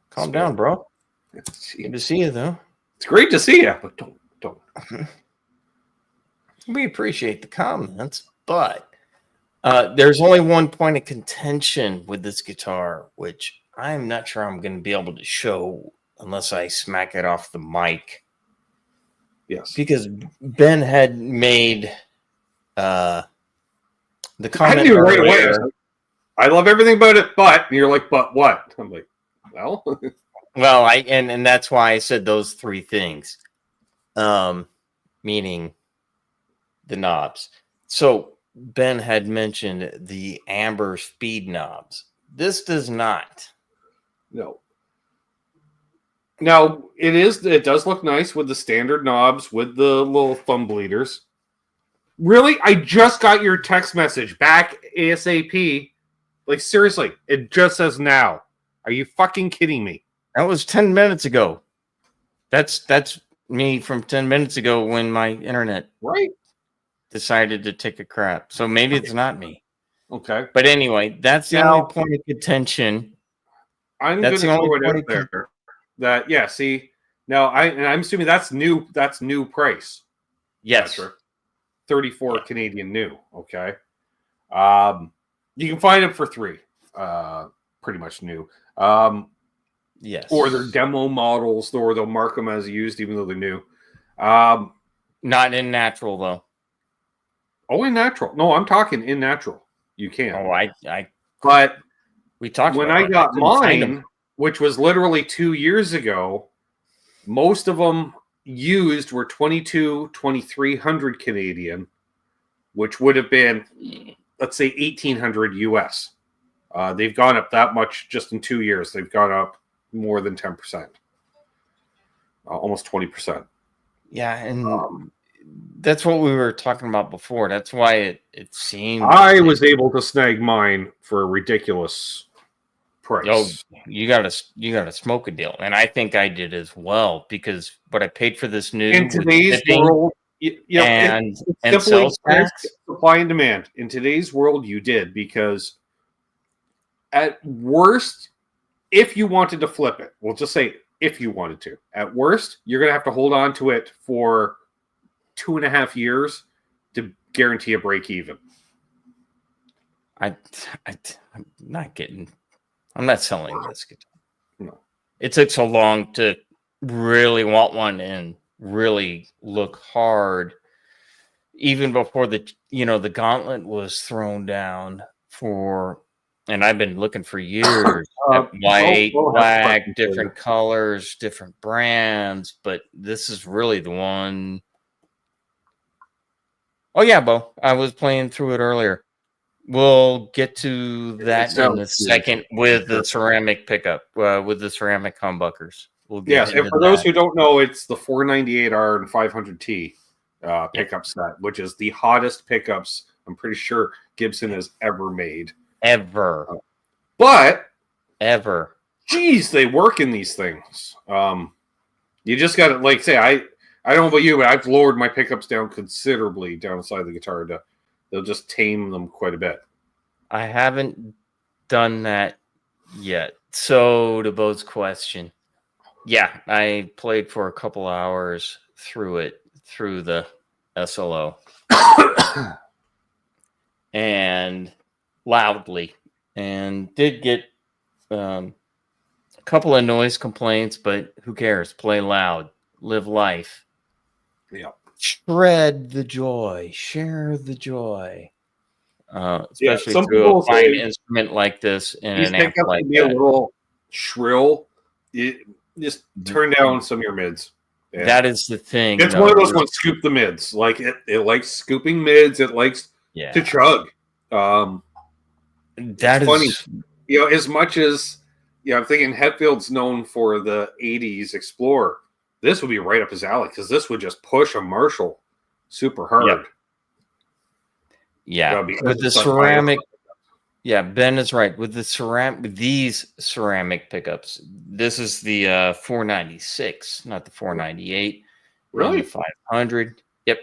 Calm down, bro. Good to see you, though. It's great to see you, but don't Don't. We appreciate the comments, but there's only one point of contention with this guitar, which I'm not sure I'm going to be able to show unless I smack it off the mic. Yes. Because Ben had made the comment I knew right away. earlier. I love everything about it, but and you're like, but what? I'm like, well, Well, and that's why I said those three things, meaning the knobs. So Ben had mentioned the amber speed knobs. This does not. no. Now it does look nice with the standard knobs with the little thumb bleeders. Really? I just got your text message back ASAP. Like, seriously, it just says now. Are you fucking kidding me? That was 10 minutes ago. That's me from 10 minutes ago when my internet Right? decided to take a crap. So maybe it's not me. Okay. But anyway, that's the only point of contention. I'm going to throw it out there that, yeah, see, now I'm assuming that's new price. Yes. Patrick. 34 Canadian new. Okay. You can find them for $3. Pretty much new. Yes. Or they're demo models, or they'll mark them as used, even though they're new. Not in natural though. Oh, in natural. No, I'm talking in natural. You can. Oh, But we talked when about I got mine, which was literally 2 years ago, most of them used were 2300 Canadian, which would have been, let's say, 1800 US. They've gone up that much just in 2 years. They've gone up more than 10%, almost 20%. Yeah, and that's what we were talking about before. That's why it seemed. I was able to snag mine for a ridiculous price. Oh, you got to smoke a deal, and I think I did as well because what I paid for this new in today's world, and simply sales tax, supply and demand. In today's world, you did, because at worst, if you wanted to flip it, we'll just say if you wanted to, at worst, you're going to have to hold on to it for 2.5 years to guarantee a break even. I'm not getting. I'm not selling this guitar. No. It took so long to really want one and really look hard, even before the gauntlet was thrown down for. And I've been looking for years at white, black, different colors, different brands, but this is really the one. Oh yeah, Bo, I was playing through it earlier. We'll get to that in a second with the ceramic pickup, with the ceramic humbuckers. Yes, and for those who don't know, it's the 498R and 500T pickup set, which is the hottest pickups I'm pretty sure Gibson has ever made. Ever. Geez, they work in these things. You just got to, like, say, I don't know about you, but I've lowered my pickups down considerably down the side of the guitar. They'll just tame them quite a bit. I haven't done that yet. So to Bo's question, yeah, I played for a couple hours through the SLO. And loudly, and did get a couple of noise complaints, but who cares? Play loud, live life. Yeah. Shred the joy, share the joy. Especially through a fine instrument like this and an amp like that. A little shrill. Just turn down some of your mids. Yeah. That is the thing. It's one of those ones. Scoop the mids. Like it likes scooping mids. It likes to chug. That is funny. As much as I'm thinking Hetfield's known for the '80s Explorer. This would be right up his alley because this would just push a Marshall super hard. Yeah, with the ceramic. Yeah, Ben is right. With these ceramic pickups, this is the 496, not the 498. Really? The 500. Yep.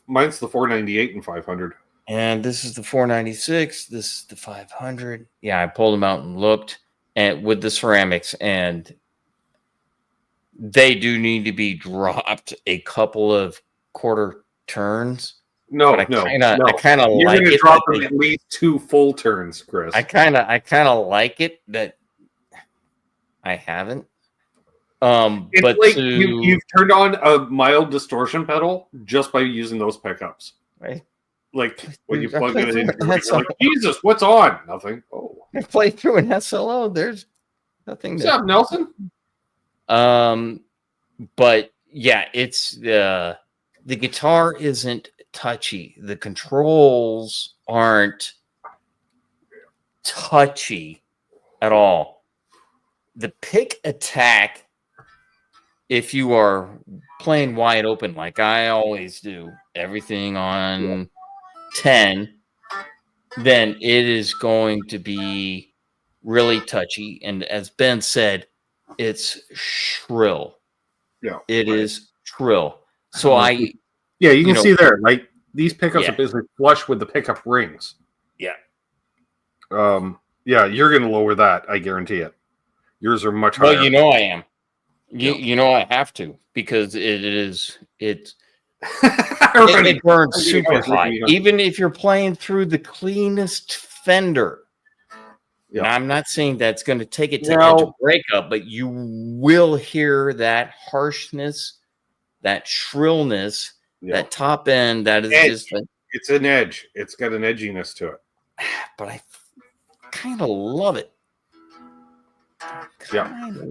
Mine's the 498 and 500. And this is the 496. This is the 500. Yeah, I pulled them out and looked with the ceramics, and they do need to be dropped a couple of quarter turns. No, But no, I kind of You're like going to it. drop them at least 2 full turns, Chris. I kind of like it that I haven't. It's But like you've turned on a mild distortion pedal just by using those pickups. right? Like when you Dude, I plug played it in, through you're like, Jesus, what's on? Nothing. Oh, I played through an SLO. There's nothing. What's up, Nelson? But yeah, it's the guitar isn't touchy. The controls aren't touchy at all. The pick attack, if you are playing wide open like I always do, everything on 10, then it is going to be really touchy. And as Ben said, it's shrill. Yeah, it is shrill. So you can see there, like these pickups are basically flush with the pickup rings. Yeah. Yeah, you're going to lower that. I guarantee it. Yours are much higher. Well, I am. You know I have to, because it burns super high. Even if you're playing through the cleanest Fender. Yeah. Now, I'm not saying that's going to take it to edge of breakup, but you will hear that harshness, that shrillness, that top end. That is just it's an edge. It's got an edginess to it. But I kind of love it.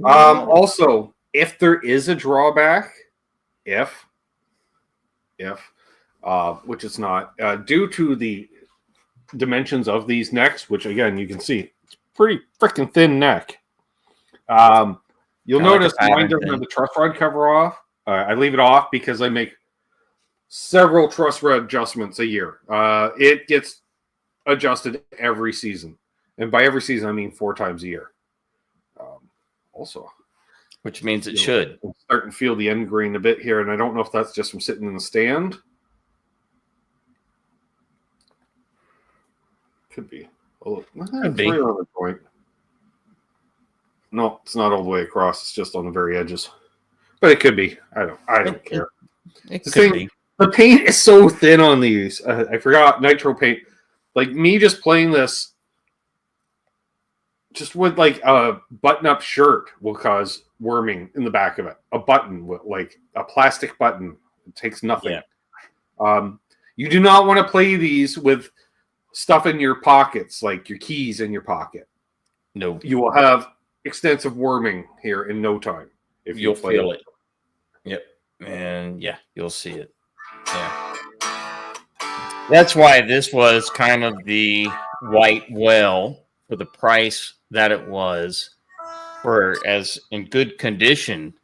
Also, if there is a drawback, which it's not, due to the dimensions of these necks, which again you can see, it's pretty freaking thin neck. You'll notice mine doesn't have the truss rod cover off. I leave it off because I make several truss rod adjustments a year. It gets adjusted every season, and by every season I mean 4 times a year. Also, which means it should. I'm starting to feel the end grain a bit here, and I don't know if that's just from sitting in the stand. Could be. Could be. On the point. No, it's not all the way across. It's just on the very edges. But it could be. I don't care. It could be. The paint is so thin on these. I forgot nitro paint. Like me just playing this, just with like a button-up shirt will cause worming in the back of it. A button, like a plastic button, it takes nothing. Yeah. You do not want to play these with stuff in your pockets, like your keys in your pocket. No. You will have extensive worming here in no time. If you'll feel it. Yep. And you'll see it. Yeah. That's why this was kind of the white whale for the price that it was, for as in good condition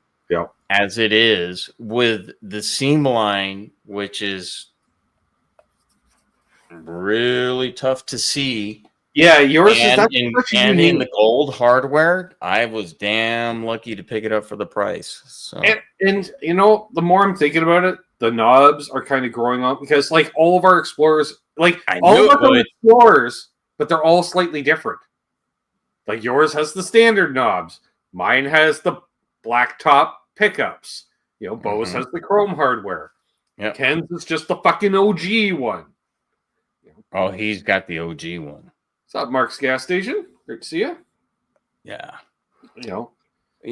as it is, with the seam line, which is really tough to see. Yeah, yours and in the gold hardware, I was damn lucky to pick it up for the price. So and you know, the more I'm thinking about it, the knobs are kind of growing up, because like all of our Explorers, like all of our Explorers, but they're all slightly different. Like yours has the standard knobs, mine has the black top pickups. You know, Bose has the chrome hardware. Yeah, Ken's is just the fucking OG one. Oh, he's got the OG one. What's up, Mark's gas station? Great to see you. Yeah. You know,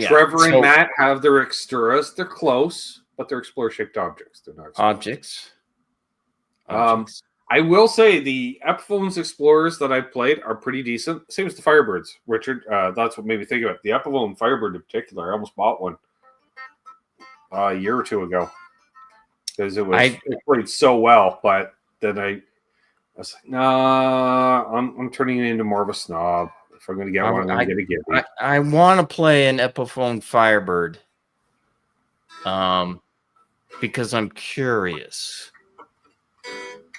Trevor and Matt have their Exturas. They're close, but they're Explorer-shaped objects. They're not objects. I will say the Epiphone's Explorers that I've played are pretty decent. Same as the Firebirds, Richard. That's what made me think of it. The Epiphone Firebird in particular, I almost bought one a year or two ago because it played so well. But then I was like, nah, I'm turning it into more of a snob. If I'm going to get one, I'm going to get a Gibby. I want to play an Epiphone Firebird because I'm curious.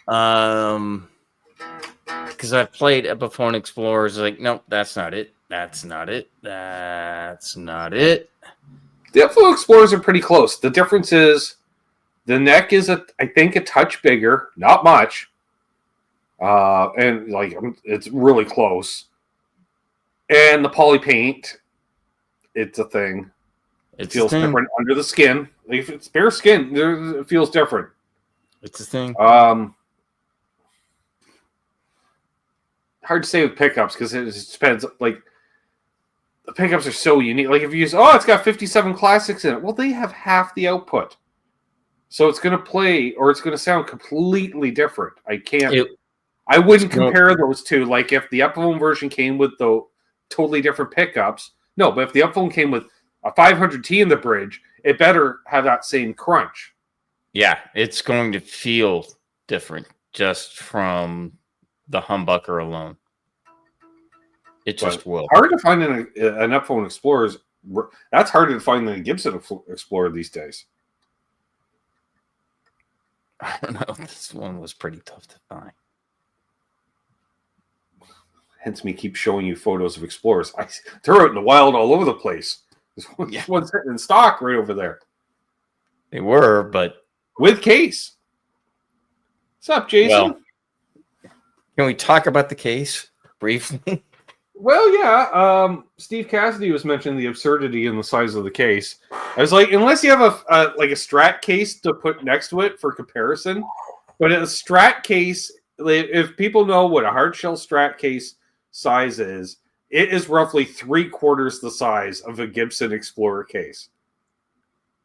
Because I've played Epiphone Explorers, like, nope, that's not it. That's not it. That's not it. The Epiphone Explorers are pretty close. The difference is the neck is, I think, a touch bigger, not much. And like it's really close. And the poly paint, it's a thing. It feels different under the skin. Like if it's bare skin, it feels different. It's a thing. Hard to say with pickups because it just depends. Like the pickups are so unique. Like if you use, it's got 57 classics in it. Well, they have half the output, so it's going to play or it's going to sound completely different. I wouldn't compare those two. Like if the Epiphone version came with the totally different pickups, no. But if the Epiphone came with a 500T in the bridge, it better have that same crunch. Yeah, it's going to feel different just from the humbucker alone. It just will. Hard to find an Epiphone Explorer. That's harder to find than a Gbson Explorer these days. I don't know. This one was pretty tough to find. Hence me keep showing you photos of Explorers. They're out in the wild all over the place. There's one sitting in stock right over there. They were, but... with case. What's up, Jason? Well, can we talk about the case briefly? Well, yeah. Steve Cassidy was mentioning the absurdity in the size of the case. I was like, unless you have a Strat case to put next to it for comparison, but a Strat case, if people know what a hard shell Strat case size is, it is roughly 3/4 the size of a Gbson Explorer case.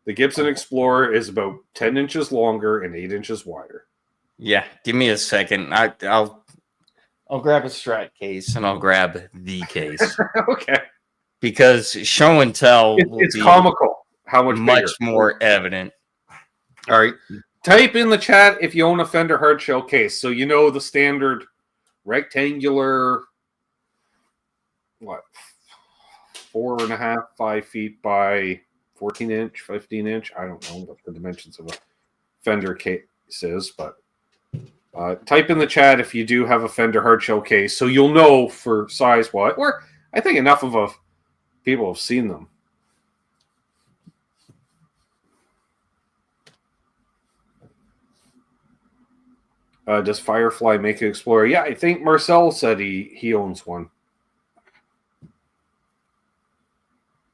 The Gbson Explorer is about 10 inches longer and 8 inches wider. Yeah, give me a second. I'll grab a Strat case and I'll grab the case. Okay. Because show and tell it's comical how much more evident. All right. Type in the chat if you own a Fender hardshell case. So you know the standard rectangular, 4.5, 5 feet by 14 inch, 15 inch. I don't know what the dimensions of a Fender case is, but type in the chat if you do have a Fender hardshell case, so you'll know for size what. Or I think enough of people have seen them. Does Firefly make an Explorer? Yeah, I think Marcel said he owns one.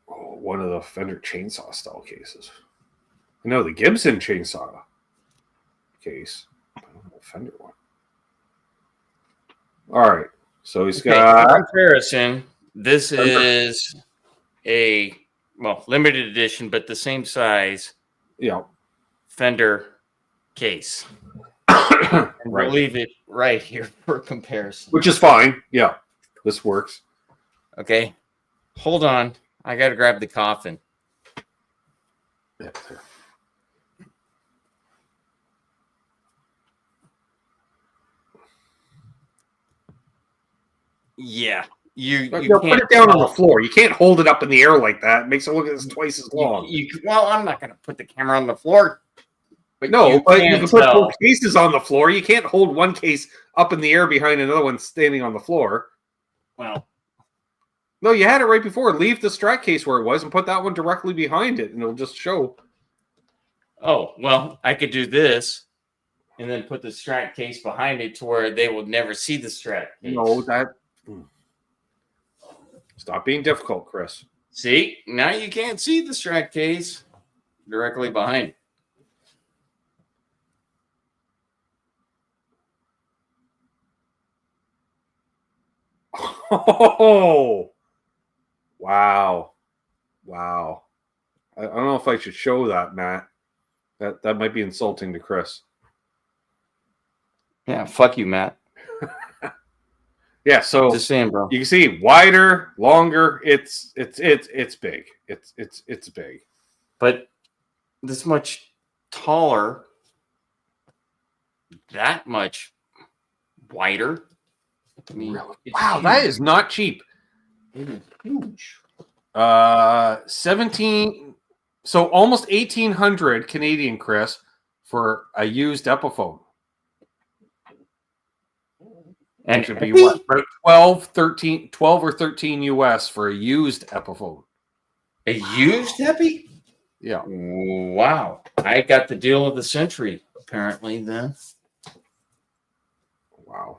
One of the Fender chainsaw style cases. No, the Gbson chainsaw case. I don't know, Fender one. All right. So he's got... For comparison, this is a limited edition, but the same size. Yeah. Fender case. And we'll leave it right here for comparison. Which is fine. Yeah. This works. Okay. Hold on. I got to grab the coffin. Yeah. Yeah. You put it down on the floor. You can't hold it up in the air like that. It makes it look twice as long. Well, I'm not going to put the camera on the floor. But you can put both cases on the floor. You can't hold one case up in the air behind another one standing on the floor. Well, no, you had it right before. Leave the Strat case where it was and put that one directly behind it, and it'll just show. Oh, well, I could do this and then put the Strat case behind it to where they will never see the Strat case. No, that... Stop being difficult, Chris. See? Now you can't see the Strat case directly behind it. Oh, wow. I don't know if I should show that, Matt. That might be insulting to Chris. Yeah, fuck you, Matt. Yeah, so just saying, bro. You can see wider, longer. It's big. It's big. But this much taller, that much wider. I mean, wow, that is not cheap. It is huge. 17, so almost 1,800 Canadian, Chris, for a used Epiphone. And it should be what? 12 or 13 US for a used Epiphone. A used Epi? Yeah. Wow. I got the deal of the century, apparently, then. Wow.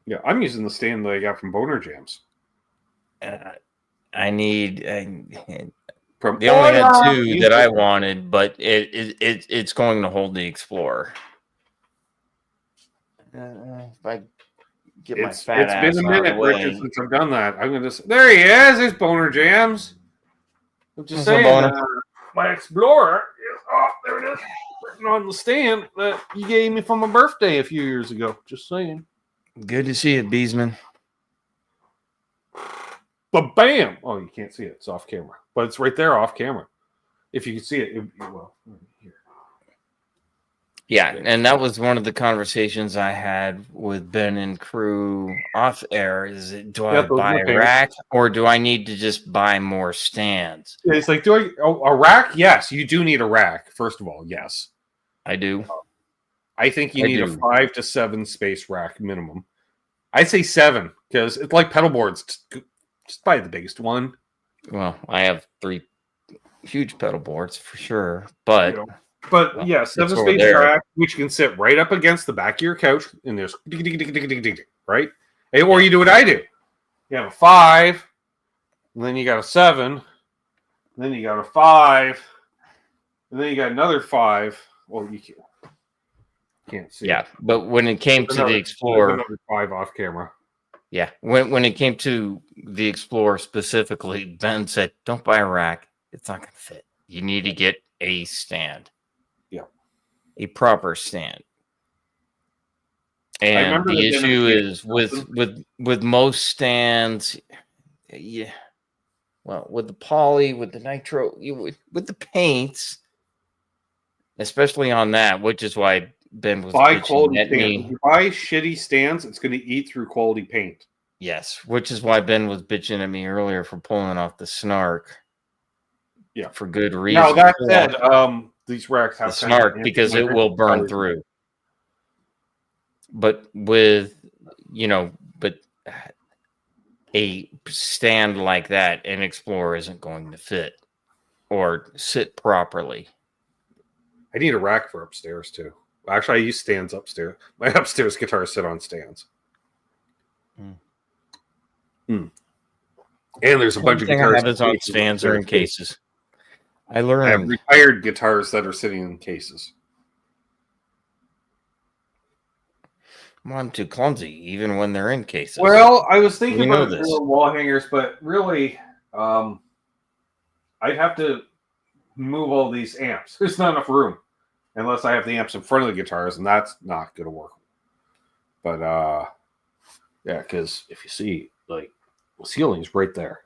Yeah, I'm using the stand that I got from Boner Jams. I need. From They only had Hola! 2 that I wanted, but it's going to hold the Explorer. If I get my fat It's been ass a out of minute, the Richard, way. since I've done that. I'm gonna just there he is. There's Boner Jams. I'm just What's up, saying, Boner? my Explorer is there it is, written on the stand that you gave me for my birthday a few years ago. Just saying. Good to see you, Beesman. But bam! Oh, you can't see it. It's off camera, but it's right there off camera. If you can see it, well, here. Yeah, and that was one of the conversations I had with Ben and crew off air. Is it, do I buy a rack or do I need to just buy more stands? It's like, do I a rack? Yes, you do need a rack. First of all, yes, I do. I think you need a 5 to 7 space rack minimum. I'd say 7 because it's like pedal boards. Just buy the biggest one. Well, I have 3 huge pedal boards for sure, but well, yeah, 7 space rack, which can sit right up against the back of your couch, and there's right. Or you do what I do. You have a 5, and then you got a 7, and then you got a 5, and then you got another 5. Well, you can't see. Yeah, but when it came to the Explorer, another 5 off camera. Yeah, when it came to the Explorer specifically, Ben said, "Don't buy a rack; it's not going to fit. You need to get a stand, a proper stand." And the issue is with most stands, yeah. Well, with the poly, with the nitro, with the paints, especially on that, which is why Ben was buy quality at stands. me. If you buy shitty stands, it's going to eat through quality paint. Yes, which is why Ben was bitching at me earlier for pulling off the Snark. Yeah, for good reason. Now that said, these racks have the Snark because it will burn through. But with a stand like that, an Explorer isn't going to fit or sit properly. I need a rack for upstairs too. Actually, I use stands upstairs. My upstairs guitars sit on stands. And there's a bunch of guitars I have on stands or in cases. I learned. I have retired guitars that are sitting in cases. Well, I'm too clumsy, even when they're in cases. Well, I was thinking about doing wall hangers, but really, I'd have to move all these amps. There's not enough room unless I have the amps in front of the guitars, and that's not going to work. But yeah, because if you see, like, the ceiling's right there.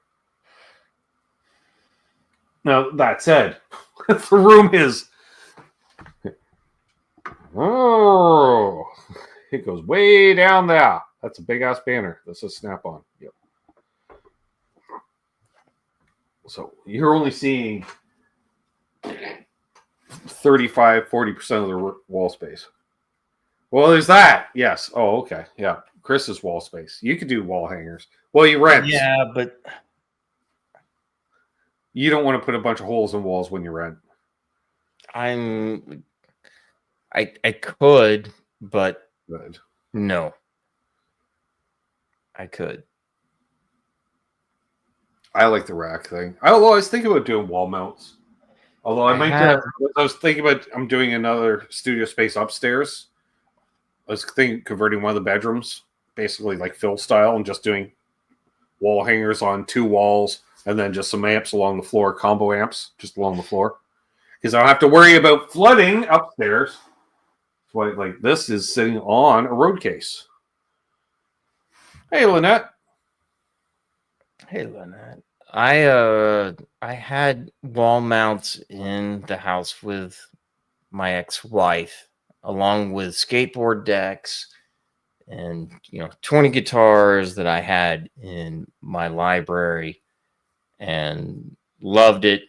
Now, that said, the room is... Oh, it goes way down there. That's a big-ass banner. That's a snap-on. Yep. So, you're only seeing 35, 40% of the wall space. Well, there's that. Yes. Oh, okay. Yeah. Chris's wall space. You could do wall hangers. Well, you rent. Yeah, but... You don't want to put a bunch of holes in walls when you rent. I could, but Good. No. I could. I like the rack thing. Although I was thinking about doing wall mounts. Although I was thinking about I'm doing another studio space upstairs. I was thinking converting one of the bedrooms, basically like Phil style, and just doing wall hangers on 2 walls. And then just some amps along the floor, combo amps, just along the floor. Because I don't have to worry about flooding upstairs. That's why, like, this is sitting on a road case. Hey, Lynette. Hey, Lynette. I had wall mounts in the house with my ex-wife, along with skateboard decks and 20 guitars that I had in my library. And loved it.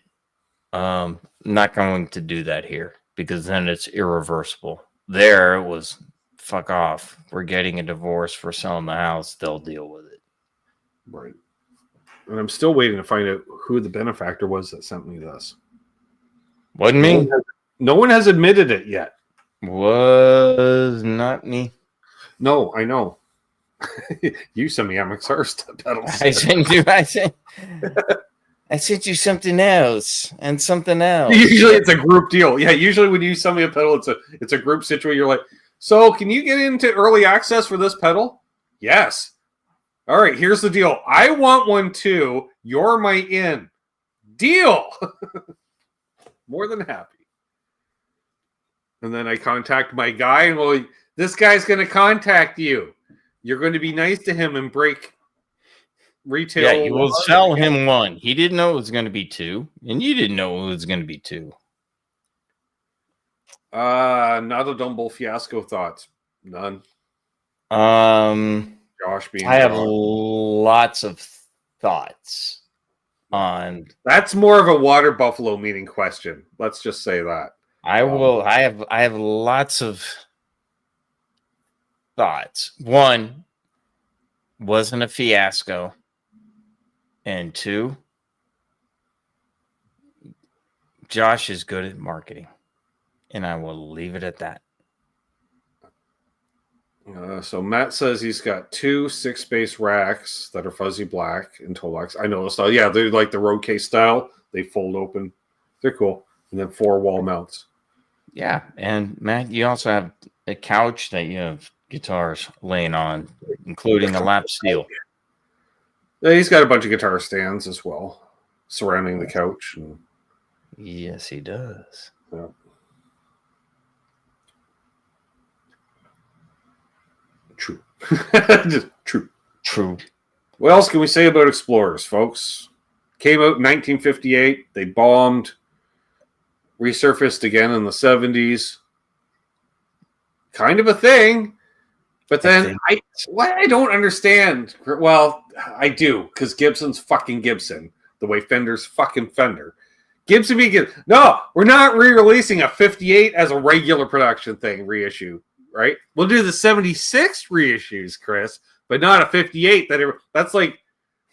Not going to do that here because then it's irreversible. There it was fuck off. We're getting a divorce. We're selling the house. They'll deal with it. Right. And I'm still waiting to find out who the benefactor was that sent me this. Wasn't me. No one has admitted it yet. Was not me. No, I know. You sent me MXR pedals. I sent you something else and something else. Usually it's a group deal. Yeah, usually when you send me a pedal, it's a group situation. You're like, so can you get into early access for this pedal? Yes. All right, here's the deal. I want one too. You're my in. Deal. More than happy. And then I contact my guy and well, this guy's going to contact you. You're going to be nice to him and break retail. Yeah, you will sell him one. He didn't know it was going to be two, and you didn't know it was going to be two. Not a Dumble fiasco thoughts. None. Josh being I have lots of thoughts on. That's more of a water buffalo meeting question. Let's just say that. I have lots of thoughts. One, wasn't a fiasco. And two, Josh is good at marketing. And I will leave it at that. So Matt says he's got 2 6-space racks that are fuzzy black in Tolex. I know the style. Yeah, they're like the road case style. They fold open. They're cool. And then 4 wall mounts. Yeah. And Matt, you also have a couch that you have guitars laying on, including a lap steel. Yeah, he's got a bunch of guitar stands as well surrounding the couch. Yes, he does. Yeah. True. Just true. True. What else can we say about Explorers, folks? Came out in 1958. They bombed. Resurfaced again in the 70s. Kind of a thing. But then what I don't understand. Well, I do, because Gibson's fucking Gibson. The way Fender's fucking Fender. Gibson be Gibson. No, we're not re-releasing a 58 as a regular production thing, reissue. Right? We'll do the 76 reissues, Chris, but not a 58. That's like,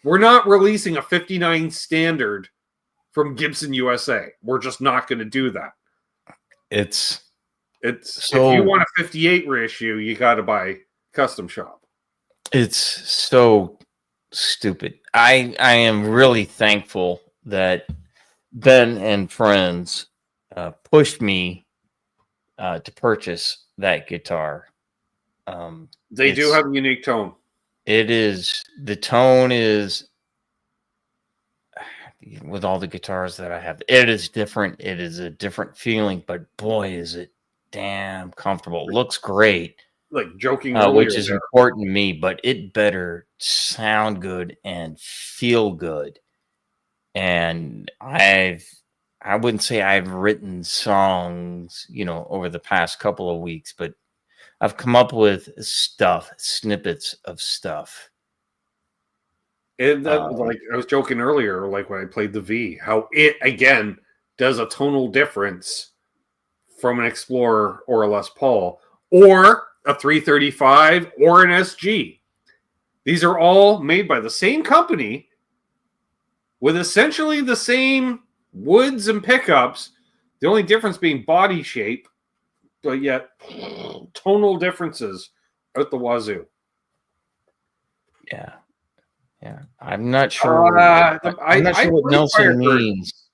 we're not releasing a 59 standard from Gibson USA. We're just not going to do that. It's so, if you want a 58 reissue, you got to buy Custom Shop. It's so stupid. I am really thankful that Ben and friends pushed me to purchase that guitar. They do have a unique tone. The tone is, with all the guitars that I have, it is different. It is a different feeling, but boy, is it damn comfortable. It looks great. Like joking, which is important to me, but it better sound good and feel good. And I wouldn't say I've written songs, over the past couple of weeks, but I've come up with snippets of stuff. And like I was joking earlier, like when I played the V, how it again does a tonal difference from an Explorer or a Les Paul or a 335 or an SG. These are all made by the same company with essentially the same woods and pickups. The only difference being body shape, but yet tonal differences out the wazoo. Yeah. I'm not sure. I'm not sure what Nelson means.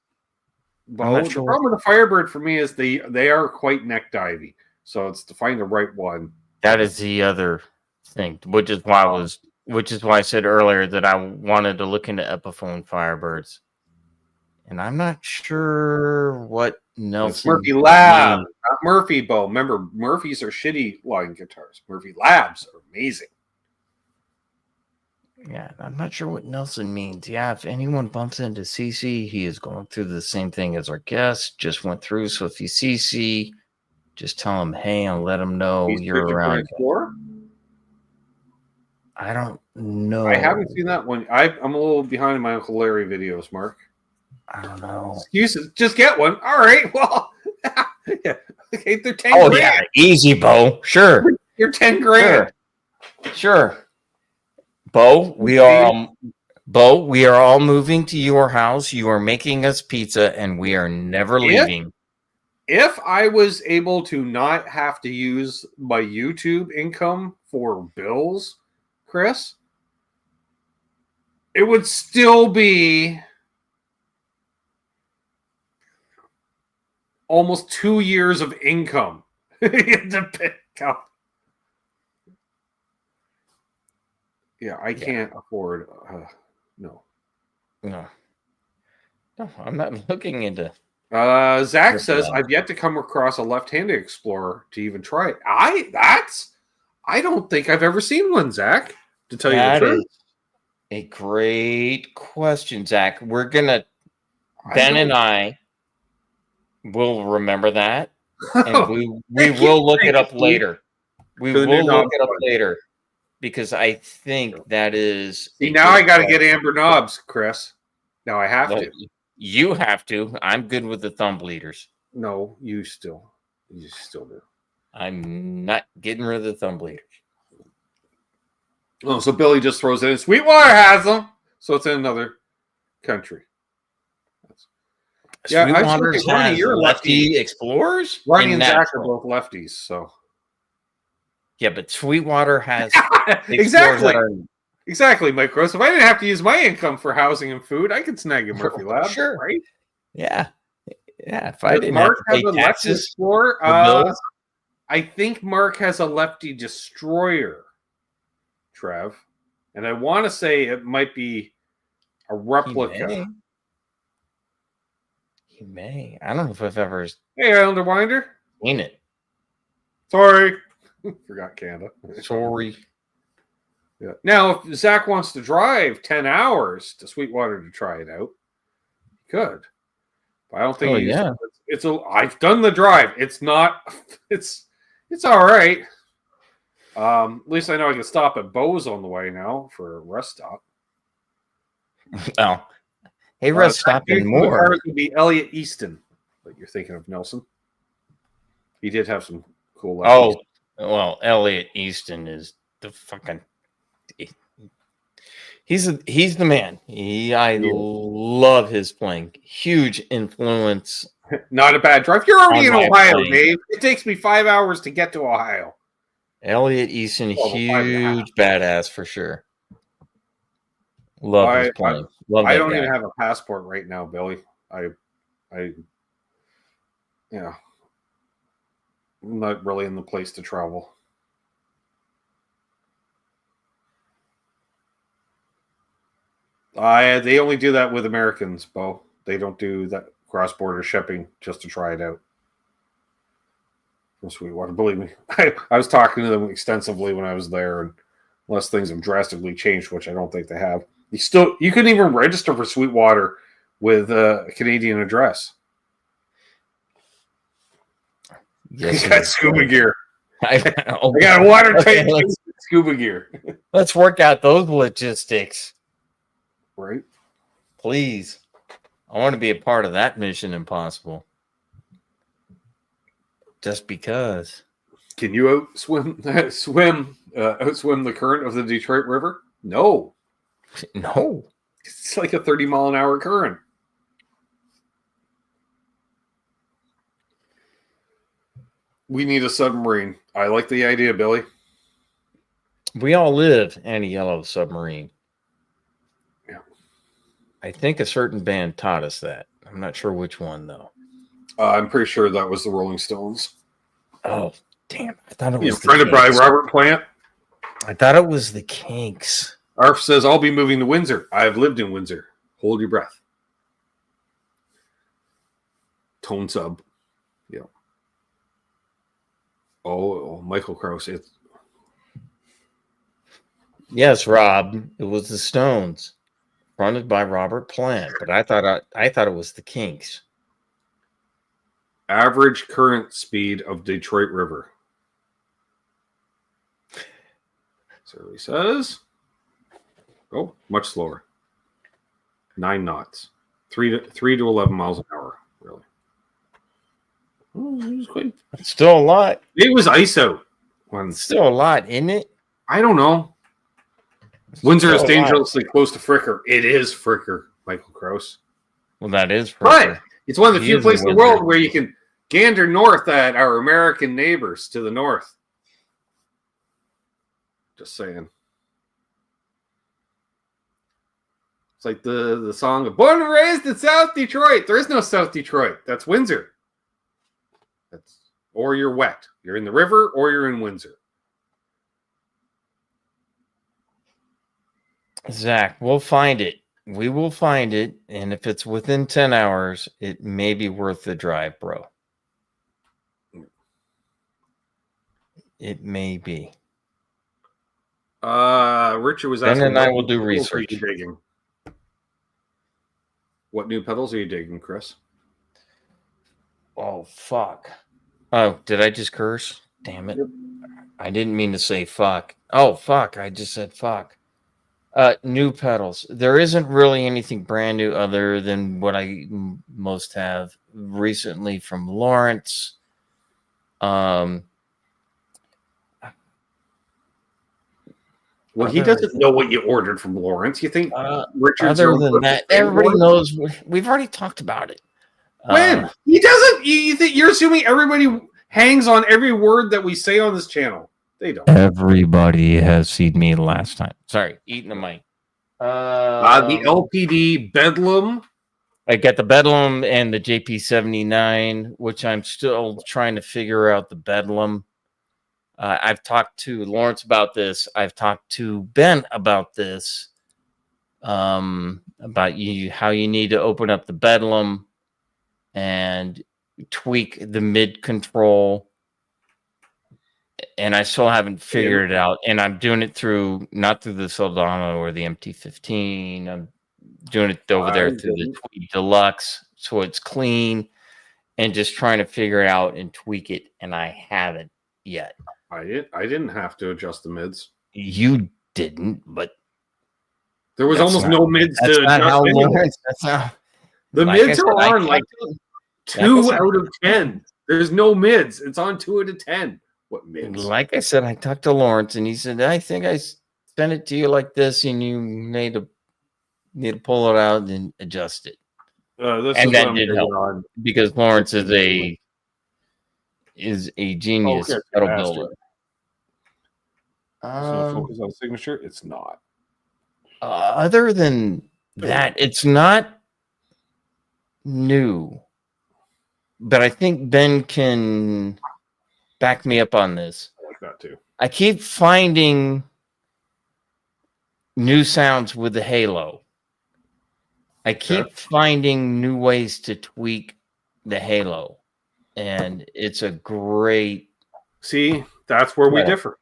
Well, the problem with the Firebird for me is they are quite neck divey. So it's to find the right one. That is the other thing, which is why I said earlier that I wanted to look into Epiphone Firebirds. And I'm not sure what Nelson. It's Murphy Lab, not Murphy Bow. Remember, Murphys are shitty line guitars. Murphy Labs are amazing. Yeah, I'm not sure what Nelson means. Yeah, if anyone bumps into CC, he is going through the same thing as our guest just went through. So if you CC, just tell him, hey, and let him know you're around. I don't know. I haven't seen that one. I'm a little behind in my Uncle Larry videos, Mark. I don't know. Excuses. Just get one. All right. Well, yeah. Okay, they're 10 grand. Yeah. Easy, Bo. Sure. You're 10 grand. Sure. Bo, we are all moving to your house. You are making us pizza, and we are never leaving. If I was able to not have to use my YouTube income for bills, Chris, it would still be almost 2 years of income to pick up. Yeah, I can't afford. No. No, I'm not looking into. Zach says I've yet to come across a left-handed Explorer to even try it. I don't think I've ever seen one, Zach. To tell you the truth, a great question, Zach. We're gonna Ben and I will remember that, and we will look it up later. We will look it up later because I think that is. See, now I got to get amber knobs, Chris. Now I have to. You have to. I'm good with the thumb bleeders. No, you still do. I'm not getting rid of the thumb bleeders. Oh, so Billy just throws it in. Sweetwater has them, so it's in another country. Yeah, Sweetwater's has lefty Explorers. Ronnie and Zach are both lefties, so. Yeah, but Sweetwater has exactly, Mike Gross. If I didn't have to use my income for housing and food, I could snag a Murphy Lab, sure, right? Yeah. If I didn't have to pay taxes, I think Mark has a lefty Destroyer, Trev, and I want to say it might be a replica. He may. I don't know if I've ever. Hey, Islander Winder. Seen it. Sorry. Forgot Canada. Sorry. Yeah. Now, if Zach wants to drive 10 hours to Sweetwater to try it out, he could. But I don't think I've done the drive. It's not. It's all right. At least I know I can stop at Bo's on the way now for a rest stop. Oh. Hey, rest stop and more. The cars would be Elliot Easton, but you're thinking of Nelson. He did have some cool lefties. Oh, well, Elliot Easton is the fucking. He's the man. I love his playing. Huge influence. Not a bad drive. You're already in Ohio, Dave. It takes me 5 hours to get to Ohio. Elliot Easton, huge badass for sure. Love his playing. I don't even have a passport right now, Billy. I'm not really in the place to travel. They only do that with Americans, Bo. They don't do that cross-border shipping just to try it out. From Sweetwater, believe me. I was talking to them extensively when I was there, and unless things have drastically changed, which I don't think they have. You couldn't even register for Sweetwater with a Canadian address. Yes, you got scuba gear. I got a watertight scuba gear. Let's work out those logistics. Right. Please. I want to be a part of that Mission Impossible. Just because. Can you outswim the current of the Detroit River? No. No. It's like a 30-mile-an-hour current. We need a submarine. I like the idea, Billy. We all live in a yellow submarine. Yeah. I think a certain band taught us that. I'm not sure which one, though. I'm pretty sure that was the Rolling Stones. Oh, damn. I thought it was fronted by Robert Plant. I thought it was the Kinks. Arf says, I'll be moving to Windsor. I've lived in Windsor. Hold your breath. Tone sub. Yeah. Oh, Michael Krause. Yes, Rob. It was the Stones. Fronted by Robert Plant. But I thought it was the Kinks. Average current speed of Detroit River. So he says. Oh, much slower. 9 knots. 3 to 11 miles an hour, really. Oh, it was quite... Still a lot. It was ice out. Still a lot, isn't it? I don't know. Windsor is dangerously close to Fricker. It is Fricker, Michael Krause. Well, that is Fricker. But it's one of the few places in the world where you can gander north at our American neighbors to the north. Just saying. It's like the song of Born and Raised in South Detroit. There is no South Detroit. That's Windsor. Or you're wet. You're in the river or you're in Windsor. Zach, we'll find it. We will find it. And if it's within 10 hours, it may be worth the drive, bro. It may be. Richard was asking. Ben and I will do research. What new pedals are you digging, Chris? Oh, fuck. Oh, did I just curse? Damn it. I didn't mean to say fuck. Oh, fuck. I just said fuck. New pedals. There isn't really anything brand new other than what I most have recently from Lawrence. Well, he doesn't know what you ordered from Lawrence. You think Richard's other than that, everybody knows. We've already talked about it. When he doesn't, you think you're assuming everybody hangs on every word that we say on this channel? They don't. Everybody has seen me last time. Sorry, eating the mic. The LPD Bedlam. I got the Bedlam and the JP79, which I'm still trying to figure out the Bedlam. I've talked to Lawrence about this. I've talked to Ben about this. About how you need to open up the Bedlam and tweak the mid control. And I still haven't figured it out. And I'm doing it not through the Soldano or the MT15. I'm doing it over there through the Tweed Deluxe. So it's clean and just trying to figure it out and tweak it. And I haven't yet. I didn't have to adjust the mids. You didn't, but there was almost no mids to adjust. The mids are on like 2 out of 10. There's no mids. It's on 2 out of 10. What mids? Like I said, I talked to Lawrence and he said, I think I sent it to you like this and you need to pull it out and adjust it. And that did help because Lawrence is a genius pedal builder. So focus on signature. It's not. Other than that, it's not new. But I think Ben can back me up on this. I like that too. I keep finding new sounds with the Halo. I keep finding new ways to tweak the Halo. And it's a great... See, that's where we differ.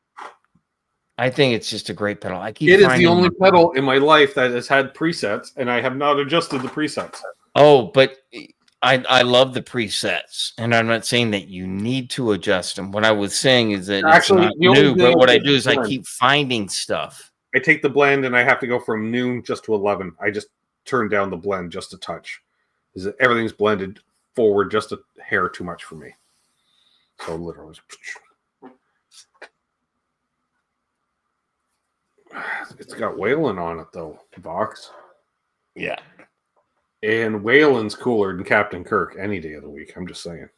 I think it's just a great pedal. It is the only pedal in my life that has had presets, and I have not adjusted the presets. Oh, but I love the presets, and I'm not saying that you need to adjust them. What I was saying is that actually it's not new, but what I do is I keep finding stuff. I take the blend, and I have to go from noon just to 11. I just turn down the blend just a touch. Everything's blended forward just a hair too much for me. So literally... It's got Whalen on it, though, Vox. Yeah. And Whalen's cooler than Captain Kirk any day of the week. I'm just saying.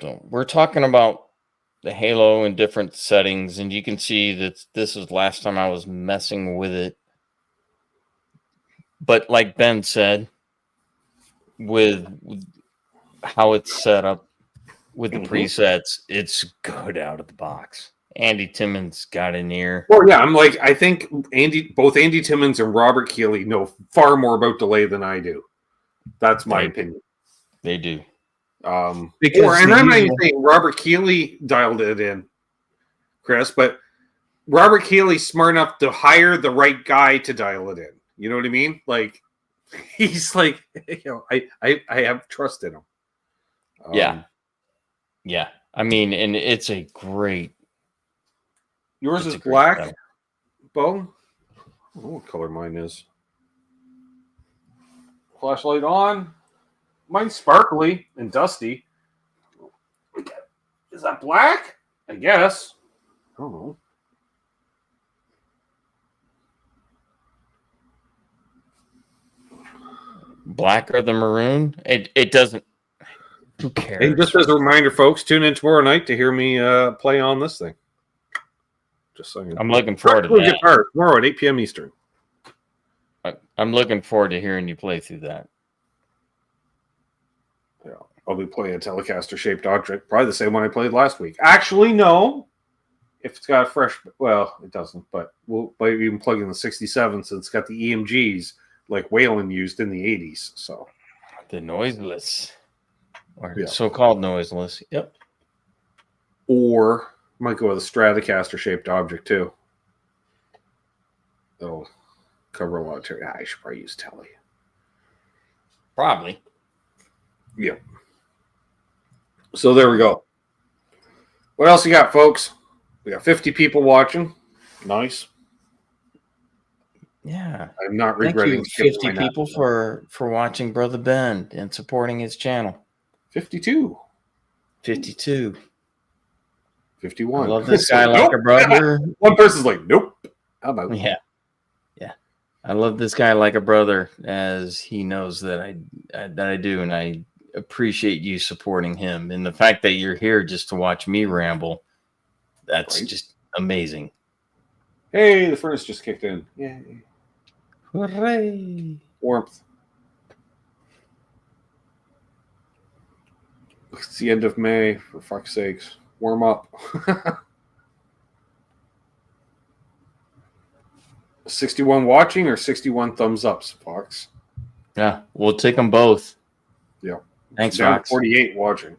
So we're talking about the Halo in different settings, and you can see that this is last time I was messing with it. But like Ben said, with how it's set up with the presets, it's good out of the box. Andy Timmons got in here. Well, yeah, I think both Andy Timmons and Robert Keeley know far more about delay than I do. That's my opinion. They do. I'm not even saying Robert Keeley dialed it in, Chris, but Robert Keeley's smart enough to hire the right guy to dial it in. You know what I mean? Like, he's like, I have trust in him. Yeah. I mean, and it's a great. Yours is black, Bo? I don't know what color mine is. Flashlight on. Mine's sparkly and dusty. Is that black? I guess. I don't know. Black or the maroon? It doesn't. Who cares? And just as a reminder, folks, tune in tomorrow night to hear me play on this thing. Just saying. I'm looking forward to that. Guitar tomorrow at 8 p.m. Eastern. I'm looking forward to hearing you play through that. Yeah, I'll be playing a Telecaster-shaped object, probably the same one I played last week. Actually, no. If it's got a fresh, well, it doesn't, but we'll even plug in the 67 since it's got the EMGs like Whalen used in the 80s. So the noiseless, or yeah. so-called noiseless. Yep. Or might go with a Stratocaster-shaped object too. That'll cover a lot of territory. I should probably use Tele. Probably. Yeah. So there we go. What else you got, folks? We got 50 people watching. Nice. Yeah. I'm not Thank regretting. you, 50 people for watching Brother Ben and supporting his channel. 52. 52. 51. I love this guy like a brother. One person's like, nope. How about? Yeah. Yeah. I love this guy like a brother, as he knows that I do, and I appreciate you supporting him. And the fact that you're here just to watch me ramble, that's just amazing. Hey, the furnace just kicked in. Yay. Hooray. Warmth. It's the end of May, for fuck's sakes. Warm up. 61 watching or 61 thumbs ups, Fox? Yeah, we'll take them both. Yeah. Thanks, Down Fox. 48 watching.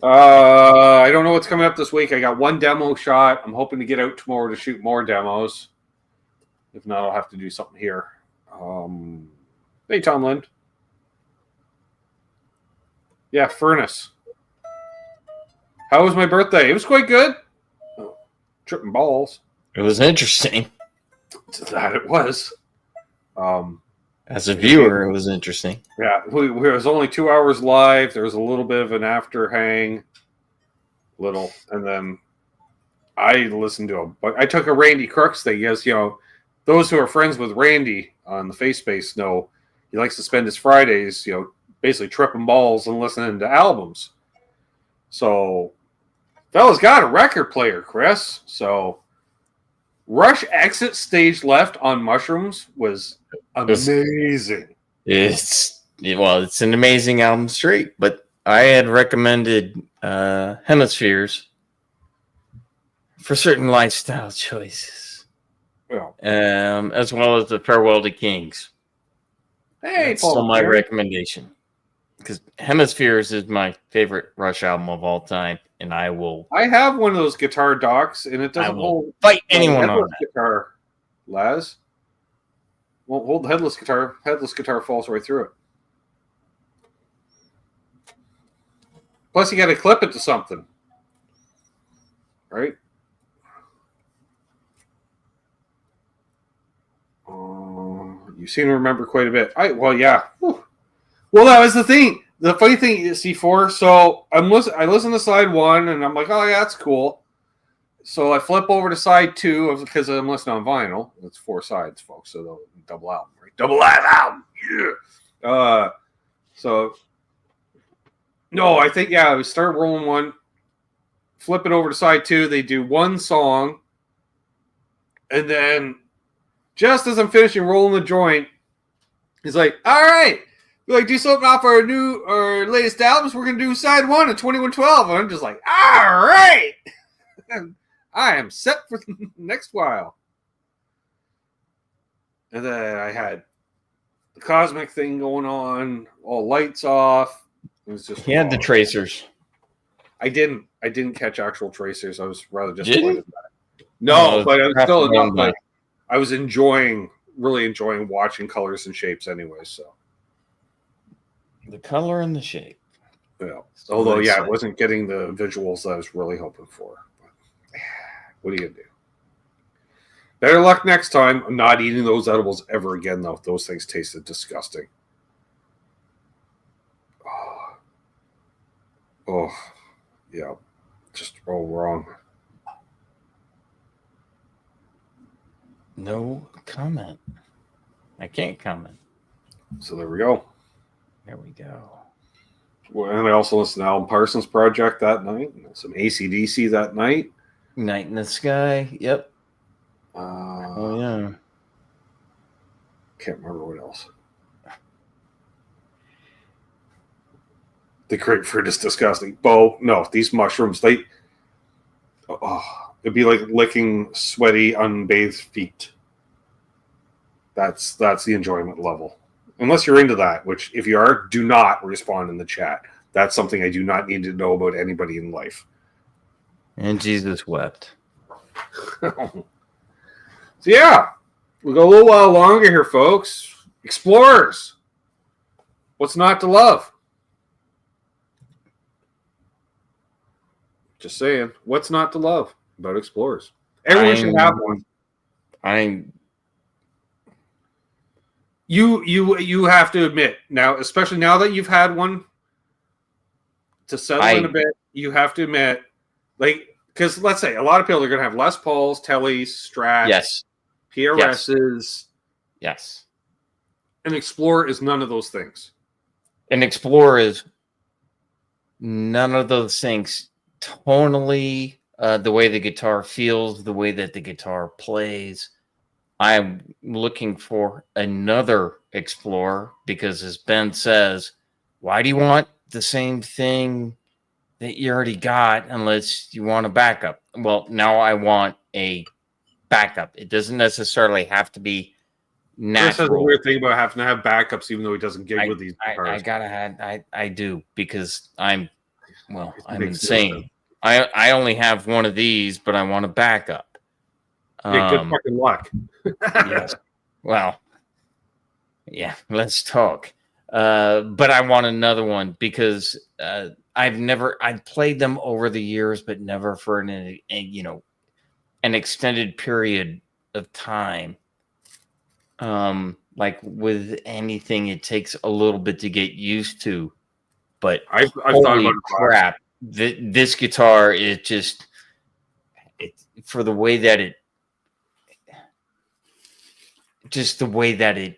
I don't know what's coming up this week. I got one demo shot. I'm hoping to get out tomorrow to shoot more demos. If not, I'll have to do something here. Hey, Tom Lind. Yeah, furnace. How was my birthday? It was quite good. Oh, tripping balls. It was interesting. That it was. As a viewer, it was interesting. Yeah, we was only 2 hours live. There was a little bit of an after hang, and then I listened to I took a Randy Crooks thing. Yes, those who are friends with Randy on the Face Space know he likes to spend his Fridays, basically tripping balls and listening to albums. So, fella's got a record player, Chris. So, Rush Exit Stage Left on Mushrooms was amazing. It's an amazing album straight, but I had recommended Hemispheres for certain lifestyle choices. Yeah. As well as the Farewell to Kings. Hey, that's still my recommendation. Because Hemispheres is my favorite Rush album of all time, and I have one of those guitar docks, and it doesn't hold fight anyone on that guitar. Laz won't hold the headless guitar. Headless guitar falls right through it. Plus, you got to clip it to something, right? You seem to remember quite a bit. Yeah. Whew. Well, that was the thing. The funny thing is, C4. So I listen to side one, and I'm like, oh yeah, that's cool. So I flip over to side two because I'm listening on vinyl. It's 4 sides, folks. So double album, right? Double live album. Yeah. I think I start rolling one, flip it over to side two. They do one song, and then just as I'm finishing rolling the joint, he's like, all right. We do something off our latest albums. We're gonna do side one of 2112, and I'm just like, all right, I am set for the next while. And then I had the cosmic thing going on, all lights off. It was just. He had the tracers. I didn't catch actual tracers. I was rather disappointed. No, but I was still enough. Like, I was really enjoying watching colors and shapes, anyway. So. The color and the shape. Yeah. Although, I wasn't getting the visuals that I was really hoping for. But, what are you going to do? Better luck next time. I'm not eating those edibles ever again, though. Those things tasted disgusting. Oh. Yeah. Just all wrong. No comment. I can't comment. So there we go. There we go. Well, and I also listened to Alan Parsons Project that night. Some AC/DC that night. Night in the Sky. Yep. Oh yeah. Can't remember what else. The grapefruit is disgusting. Bo, no, these mushrooms, it'd be like licking sweaty, unbathed feet. That's the enjoyment level. Unless you're into that, which if you are, do not respond in the chat. That's something I do not need to know about anybody in life. And Jesus wept. So yeah, we'll go a little while longer here, folks. Explorers. What's not to love? Just saying. What's not to love about Explorers? Everyone should have one. You have to admit now, especially now that you've had one to settle in a bit, you have to admit, like, because let's say a lot of people are going to have Les Pauls, Tellys, Strats, yes, PRSs. yes. An Explorer is none of those things. An Explorer is none of those things. Tonally, the way the guitar feels, the way that the guitar plays. I'm looking for another Explorer because, as Ben says, why do you want the same thing that you already got unless you want a backup? Well, now I want a backup. It doesn't necessarily have to be natural. Chris has a weird thing about having to have backups, even though he doesn't gig with these guitars. I do because I'm insane. I only have one of these, but I want a backup. Yeah, good fucking luck. Yes. Well, yeah, let's talk. But I want another one because I've played them over the years, but never for an extended period of time. Like with anything, it takes a little bit to get used to. But I've thought about crap. This guitar is just for the way that it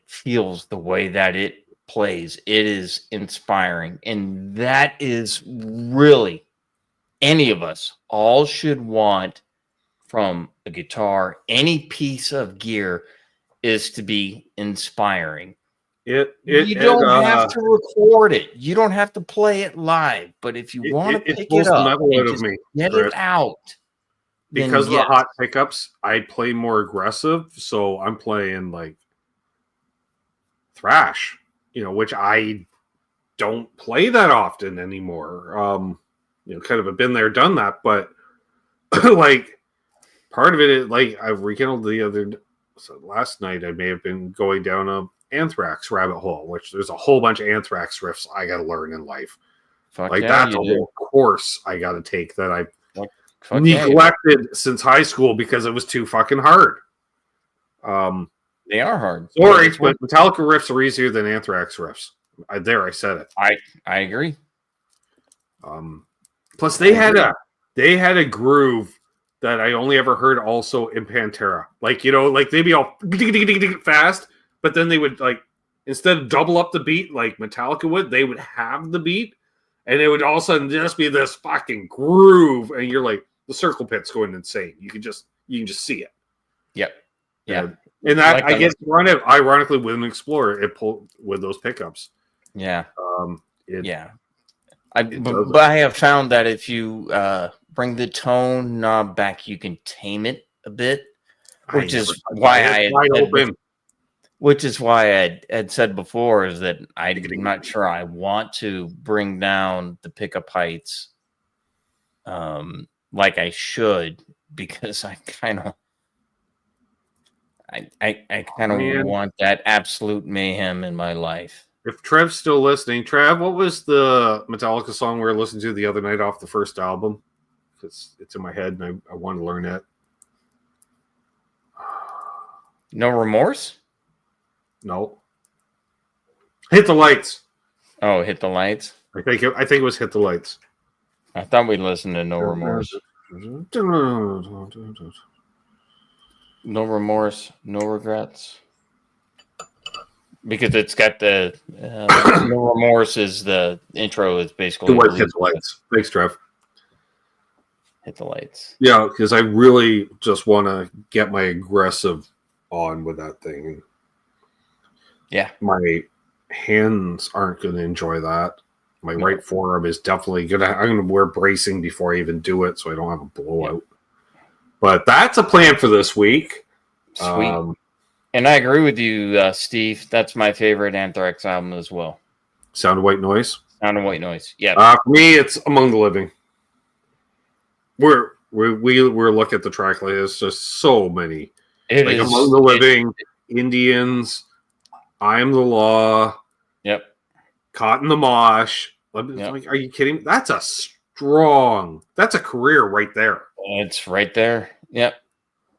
feels, the way that it plays, it is inspiring. And that is really any of us all should want from a guitar, any piece of gear is to be inspiring. You don't have to record it. You don't have to play it live. But if you want to pick it up and just get it out. Because of the hot pickups, I play more aggressive. So I'm playing like thrash, which I don't play that often anymore. Kind of a been there, done that. But like part of it is like I rekindled last night I may have been going down a Anthrax rabbit hole, which there's a whole bunch of Anthrax riffs I got to learn in life. That's a whole course I got to take that I neglected since high school because it was too fucking hard. They are hard. Sorry, but Metallica riffs are easier than Anthrax riffs. I said it. I agree. Plus, they had a groove that I only ever heard also in Pantera. Like they'd be all fast. But then they would, instead of double up the beat like Metallica would, they would have the beat, and it would all of a sudden just be this fucking groove, and you're like, the circle pit's going insane. You can just see it. Yep. Yeah. And that, I guess, ironically, with an Explorer, it pulled with those pickups. Yeah. But I have found that if you bring the tone knob back, you can tame it a bit, which is why I had said before is that I'm not sure I want to bring down the pickup heights like I should, because I kind of want that absolute mayhem in my life. If Trev's still listening, Trev, what was the Metallica song we were listening to the other night off the first album? It's in my head, and I want to learn it. No Remorse? No. Hit the Lights. Oh, Hit the Lights? I think it was Hit the Lights. I thought we listened to No Remorse. No Remorse, No Regrets. Because it's got the No Remorse is the intro is basically Hit the Lights. Thanks, Trev. Hit the Lights. Yeah, because I really just want to get my aggressive on with that thing. Yeah. My hands aren't going to enjoy that. My right forearm is definitely going to, I'm going to wear bracing before I even do it so I don't have a blowout. Yep. But that's a plan for this week. Sweet. And I agree with you, Steve. That's my favorite Anthrax album as well. Sound of White Noise? Sound of White Noise, yeah. For me, it's Among the Living. We're looking at the track list. There's just so many. It is Among the Living, Indians, I Am the Law. Yep. Caught in the Mosh. Like, are you kidding me? That's a career right there. It's right there. Yep.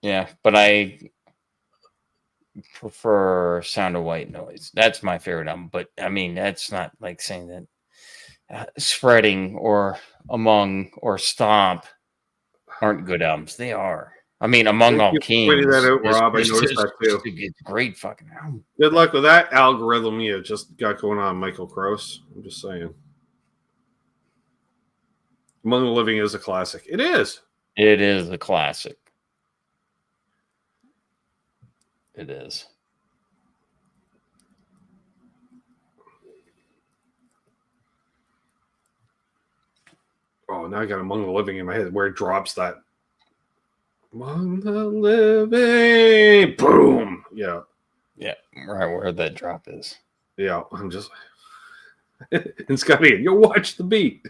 Yeah. But I prefer Sound of White Noise. That's my favorite album. But I mean, that's not like saying that Spreading or Among or Stomp aren't good albums. They are. I mean, Among All Kings. Pointing that out, Rob. I noticed that too. It's a great fucking album. Good luck with that algorithm you just got going on, Michael Krause. I'm just saying. Among the Living is a classic. It is. It is a classic. It is. Oh, now I got Among the Living in my head where it drops that. Among the Living. Boom. Yeah. Yeah. Right where that drop is. Yeah. I'm just. It's got me. You'll watch the beat.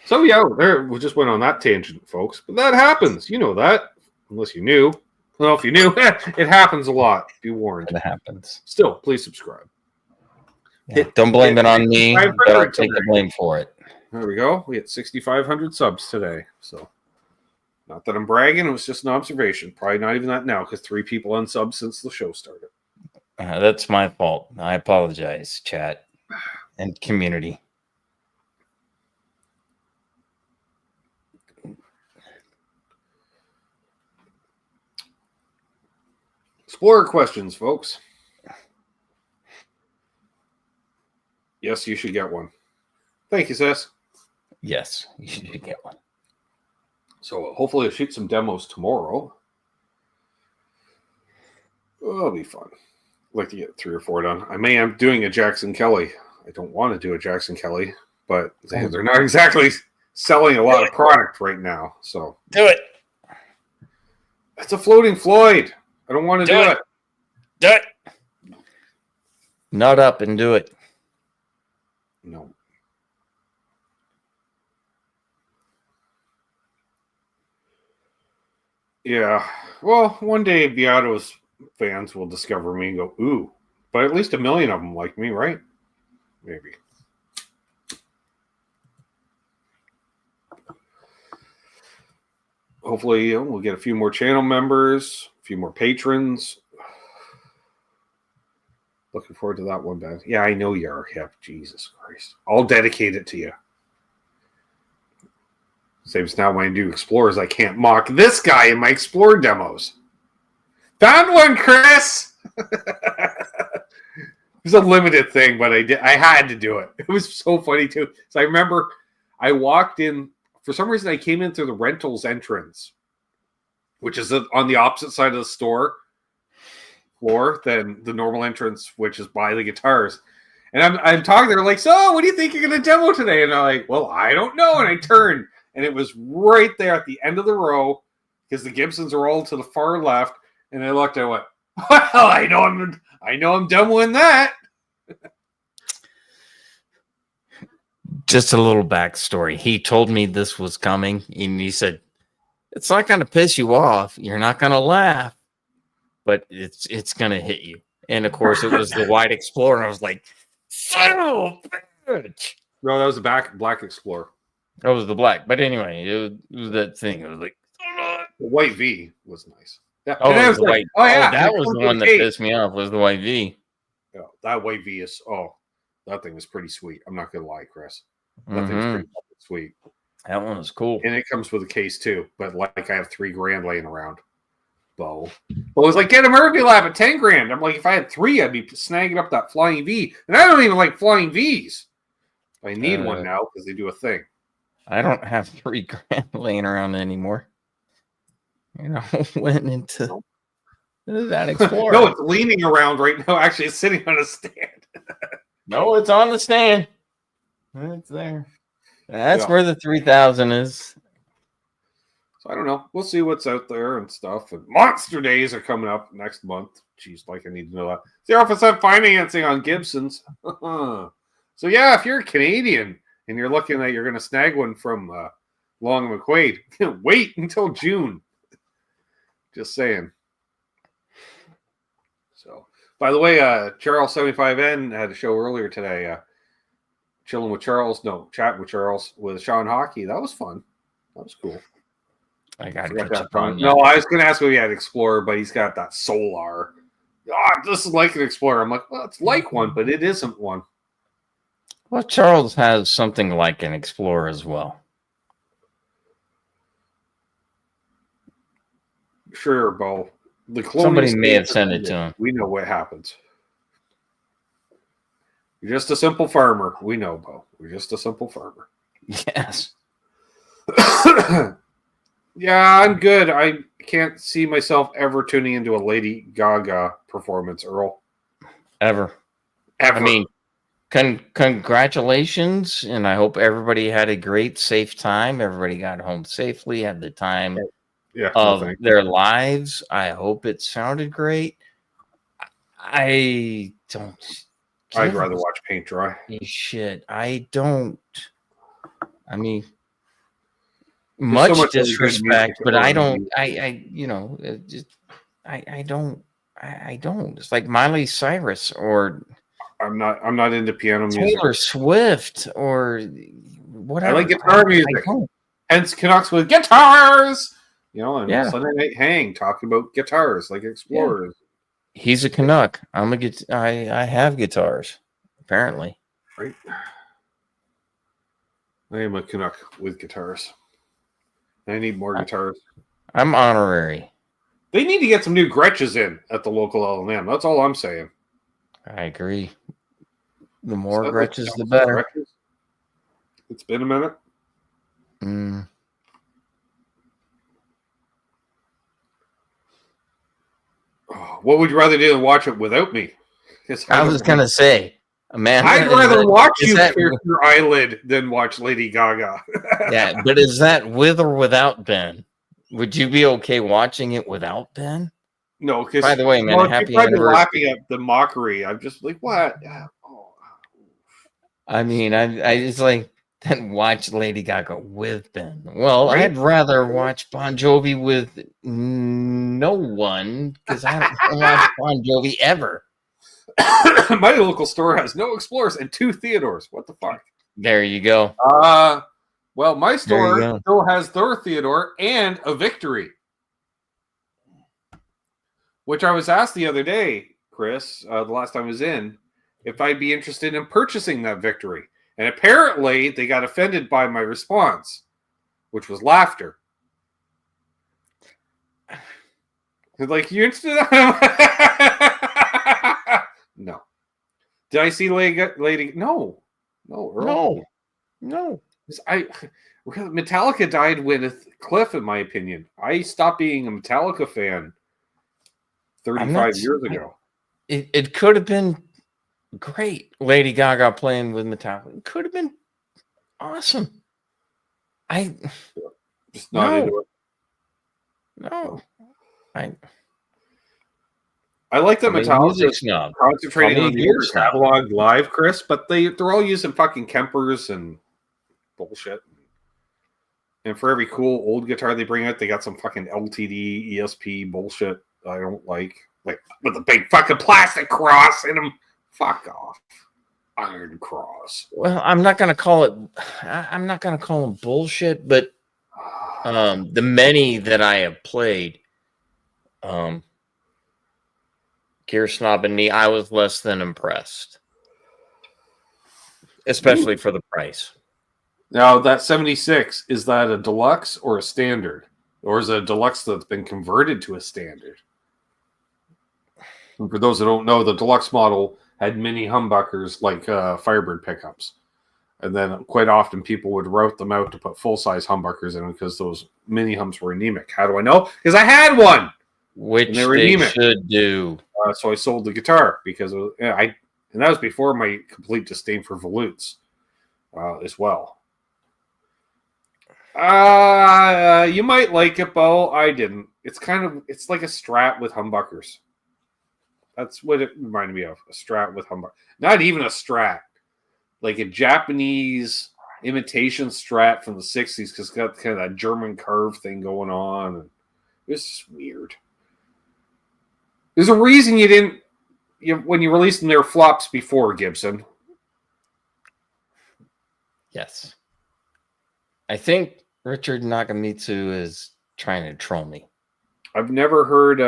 So, yeah, there we just went on that tangent, folks. But that happens. You know that. Unless you knew. Well, if you knew, it happens a lot. Be warned. It happens. Still, please subscribe. Yeah, don't blame it on me, but I'll take the blame for it. There we go. We had 6,500 subs today. So, not that I'm bragging. It was just an observation. Probably not even that now because 3 people unsubbed since the show started. That's my fault. I apologize, chat and community. Explorer questions, folks. Yes, you should get one. Thank you, Sis. Yes, you should get one. So hopefully I'll shoot some demos tomorrow. Oh, it'll be fun. I'd like to get 3 or 4 done. I am doing a Jackson Kelly. I don't want to do a Jackson Kelly, but they're not exactly selling a lot of product right now. So do it. It's a floating Floyd. I don't want to do it. Do it. Nut up and do it. No. Yeah. Well, one day Beato's fans will discover me and go, ooh. But at least 1 million of them like me, right? Maybe. Hopefully, we'll get a few more channel members, a few more patrons. Looking forward to that one, Ben. Yeah, I know you are hip. Jesus Christ. I'll dedicate it to you. Saves now when I do Explorers, I can't mock this guy in my Explorer demos. Found one, Chris! It was a limited thing, but I had to do it. It was so funny, too. So I remember I walked in. For some reason, I came in through the rentals entrance, which is on the opposite side of the store floor than the normal entrance, which is by the guitars. And I'm talking, they're like, so what do you think you're going to demo today? And I'm like, well, I don't know. And I turned, and it was right there at the end of the row because the Gibsons are all to the far left. And I looked, I went, well, I know I'm demoing that. Just a little backstory. He told me this was coming, and he said, it's not going to piss you off. You're not going to laugh, but it's going to hit you. And, of course, it was the White Explorer. I was like, son of a bitch. No, that was the Black Explorer. That was the black. But anyway, it was that thing. It was like, the White V was nice. Yeah. Oh, it was the white. Oh, yeah. That was the one that pissed me off, was the White V. Yeah, that White V is, that thing was pretty sweet. I'm not going to lie, Chris. That thing's pretty sweet. That one was cool. And it comes with a case, too. But, like, I have $3,000 laying around. Bo. But it was like, get a Murphy Lab at $10,000. I'm like, if I had 3, I'd be snagging up that Flying V. And I don't even like Flying Vs. I need one now because they do a thing. I don't have $3,000 laying around anymore. You know, went into That Explorer. No, it's leaning around right now. Actually, it's sitting on a stand. No, it's on the stand. It's there. That's Yeah. where the 3000 is. So I don't know. We'll see what's out there and stuff. And Monster Days are coming up next month. Jeez, like I need to know that. 0% financing on Gbsons. So yeah, if you're a Canadian and you're looking at you're going to snag one from Long McQuaid, wait until June. Just saying. So, by the way, Charles 75N had a show earlier today. Chatting with Charles with Sean Hockey. That was fun. That was cool. I got that. No, I was going to ask if he had Explorer, but he's got that Solar. This is like an Explorer. I'm like, well, it's like one, but it isn't one. Well, Charles has something like an Explorer as well. Sure, Bo. Somebody may have sent it to him. We know what happens. You're just a simple farmer. We know, Bo. We're just a simple farmer. Yes. Yeah, I'm good. I can't see myself ever tuning into a Lady Gaga performance, Earl. Ever. I mean, congratulations, and I hope everybody had a great, safe time. Everybody got home safely, had the time of their lives. I hope it sounded great. I don't. I'd rather watch paint dry. Shit, I don't. I mean, There's much so much disrespect, but I don't. I don't. I don't. It's like Miley Cyrus or I'm not into piano music. Taylor Swift or whatever. I like guitar music. Hence Canucks with guitars. You know, and Sunday Night Hang talking about guitars like Explorers. Yeah. He's a Canuck. I have guitars, apparently. Right. I am a Canuck with guitars. I need more guitars. I'm honorary. They need to get some new Gretches in at the local L&M. That's all I'm saying. I agree. The more Gretches, the better. Gretches? It's been a minute. What would you rather do than watch it without me? I was going to say, man, I'd rather watch you pierce your eyelid than watch Lady Gaga. Yeah, but is that with or without Ben? Would you be okay watching it without Ben? No, because by the way, man, happy anniversary. Laughing at the mockery. I'm just like, what? I mean, I it's like then watch Lady Gaga with Ben. Well, right? I'd rather watch Bon Jovi with no one because I don't watch Bon Jovi ever. My local store has no Explorers and 2 Theodores. What the fuck? There you go. Well, my store still has their Theodore and a Victory. Which I was asked the other day, Chris, the last time I was in, if I'd be interested in purchasing that Victory. And apparently they got offended by my response, which was laughter. They're like, you interested in that? No. Did I see Lady? No, Earl. No. Metallica died with Cliff, in my opinion. I stopped being a Metallica fan 35 years ago. It could have been great. Lady Gaga playing with Metallica. It could have been awesome. Just not into it. No. I like that Metallica concentrating on the catalog live, Chris, but they're all using fucking Kempers and bullshit. And for every cool old guitar they bring out, they got some fucking LTD ESP bullshit I don't like with a big fucking plastic cross in them. Fuck off. Iron Cross. Well, I'm not gonna call them bullshit, but the many that I have played, Gear Snob and Me, I was less than impressed. Especially for the price. Now, that 76, is that a deluxe or a standard? Or is it a deluxe that's been converted to a standard? And for those that don't know, the deluxe model had mini humbuckers like Firebird pickups. And then quite often people would route them out to put full-size humbuckers in them because those mini humps were anemic. How do I know? Because I had one! which they they redeem it. should do. So I sold the guitar because and that was before my complete disdain for volutes as well. You might like it, Bo. I didn't. It's like a Strat with humbuckers. That's what it reminded me of. A Strat with humbucker. Not even a Strat. Like a Japanese imitation Strat from the 60s because it's got kind of that German curve thing going on. And it's just weird. There's a reason you didn't, when you released them, they were flops before, Gibson. Yes. I think Richard Nakamitsu is trying to troll me. I've never heard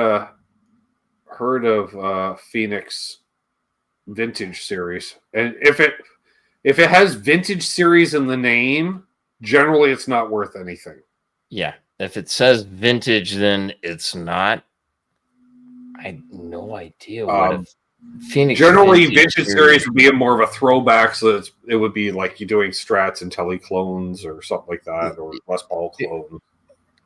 of Phoenix Vintage Series. And if it has Vintage Series in the name, generally it's not worth anything. Yeah. If it says vintage, then it's not. I have no idea what if Phoenix. Generally, Vintage Series would be more of a throwback, so it would be like you're doing Strats and Tele clones or something like that, or Les Paul clones.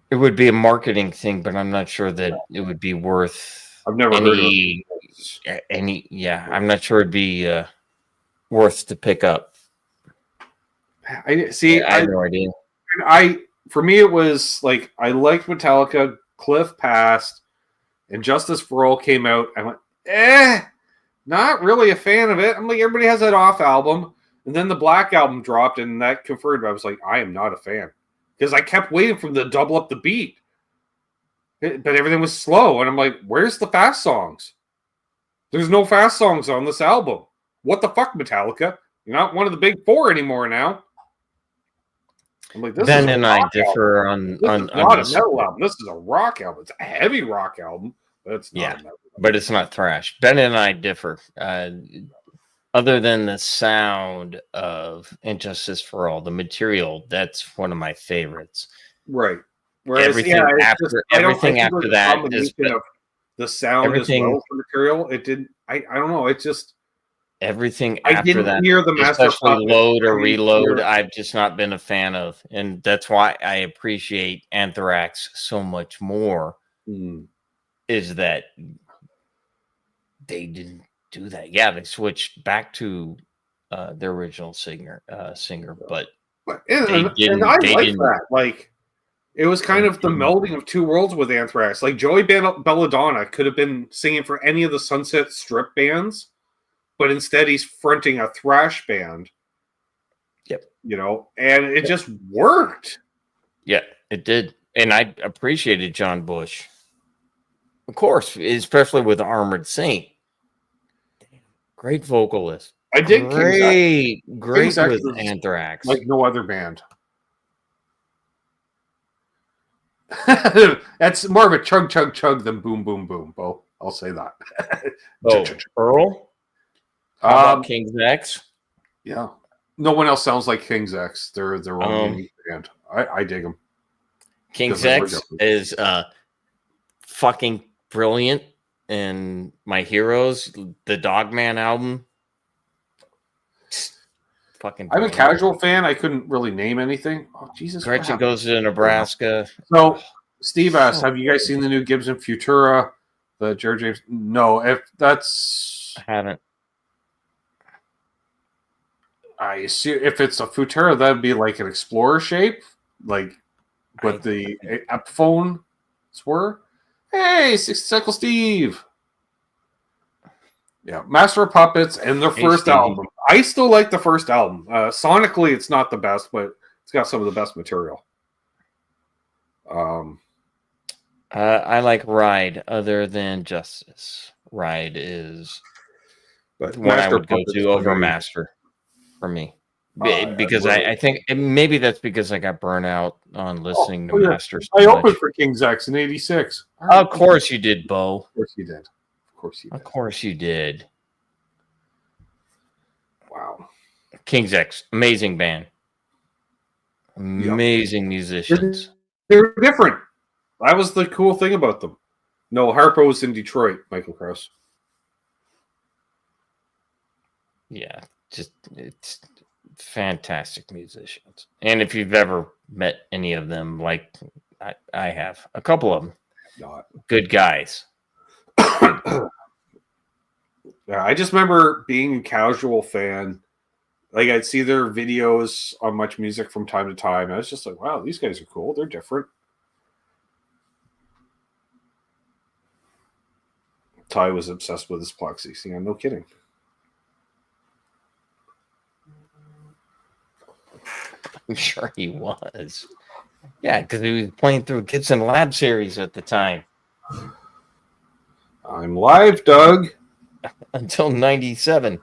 It would be a marketing thing, but I'm not sure that it would be worth. I've never heard of any. Yeah, I'm not sure it'd be worth to pick up. I see. I have no idea. For me, it was like I liked Metallica. Cliff passed, and Justice for All came out. I went, not really a fan of it. I'm like, everybody has that off album, and then the Black album dropped, and that confirmed. I was like, I am not a fan because I kept waiting for them to double up the beat, but everything was slow, and I'm like, where's the fast songs? There's no fast songs on this album. What the fuck, Metallica? You're not one of the big four anymore now. I'm like, Ben and I differ on not a metal album. This is a rock album. It's a heavy rock album, but it's not a metal album. But it's not thrash. Ben and I differ. Other than the sound of Injustice for All, the material, that's one of my favorites. Right. Whereas, everything after that is the sound as well as the material. It didn't. I don't know. It just everything I after didn't that, hear the Master especially Load or Reload. I've just not been a fan of, and that's why I appreciate Anthrax so much more. Is that they didn't do that? Yeah, they switched back to their original singer, but I like that. Like, it was kind of the melding of two worlds with Anthrax. Like Joey Belladonna could have been singing for any of the Sunset Strip bands, but instead he's fronting a thrash band. Yep. And it just worked. Yeah, it did. And I appreciated John Bush. Of course, especially with Armored Saint. Great vocalist. I did great with Anthrax. Like no other band. That's more of a chug chug chug than boom boom boom, Bo. I'll say that. Earl? How about King's X? Yeah. No one else sounds like King's X. They're their own unique band. I dig them. King's X is fucking brilliant. And my heroes, the Dogman album. Fucking I'm a casual fan. I couldn't really name anything. Oh, Jesus. Gretchen Goes to Nebraska. So, Steve asked, have you guys seen the new Gibson Futura? The Jared James? No, if that's... I haven't. I assume if it's a Futura, that'd be like an Explorer shape, like what the Epiphones were. Hey, Cycle Steve. Yeah, Master of Puppets and their first album. I still like the first album. Sonically, it's not the best, but it's got some of the best material. I like Ride other than Justice. Ride is what I would go to over Master for me. Because I think maybe that's because I got burnt out on listening to Master. I opened for King's X in '86. Of course you did, Bo. Of course you did. Of course you did. Wow. King's X, amazing band. Amazing musicians. They're different. That was the cool thing about them. No, Harpo was in Detroit, Michael Krause. Yeah, it's fantastic musicians. And if you've ever met any of them, like I have, a couple of them. not. Good guys. Yeah, I just remember being a casual fan. Like, I'd see their videos on Much Music from time to time. I was just like, wow, these guys are cool. They're different. Ty was obsessed with his Plexi. Yeah, no kidding. I'm sure he was. Yeah, because he was playing through Gibson Lab series at the time. I'm live, Doug. Until 97.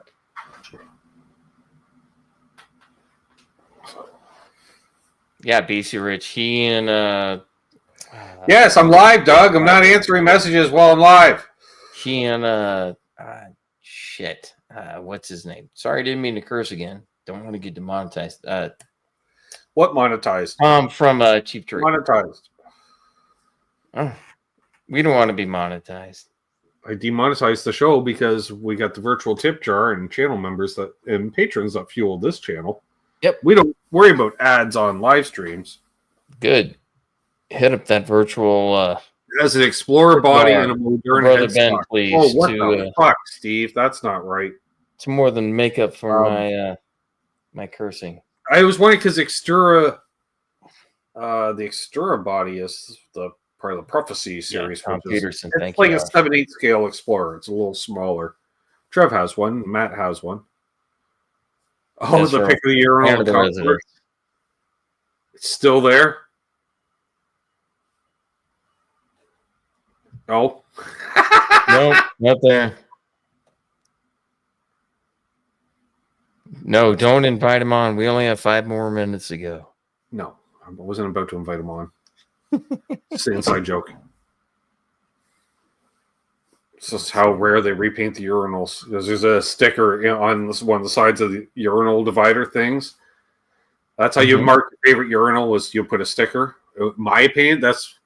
Yeah, BC Rich. He and Yes, I'm live, Doug. I'm not answering messages while I'm live. he and shit. What's his name? Sorry, didn't mean to curse again. Don't want to get demonetized. What monetized? From Cheap Trick. Monetized. Oh, we don't want to be monetized. I demonetized the show because we got the virtual tip jar and channel members and patrons that fuel this channel. Yep. We don't worry about ads on live streams. Good. Hit up that virtual. As an Explorer body and a modern Brother Ben, headstock. please. Oh, what the fuck, Steve? That's not right. It's more than makeup for my cursing. I was wondering because the Extura body is the part of the Prophecy series. Tom Peterson, it's like a 7/8 scale Explorer. It's a little smaller. Trev has one. Matt has one. Oh, That's the right. pick of the urinal cover. It's still there. Oh. Nope, not there. No, don't invite him on. We only have 5 more minutes to go. No, I wasn't about to invite him on. It's an inside joke. It's just how rare they repaint the urinals. There's a sticker on one of the sides of the urinal divider things. That's how you mark your favorite urinal, was you put a sticker. In my opinion, that's...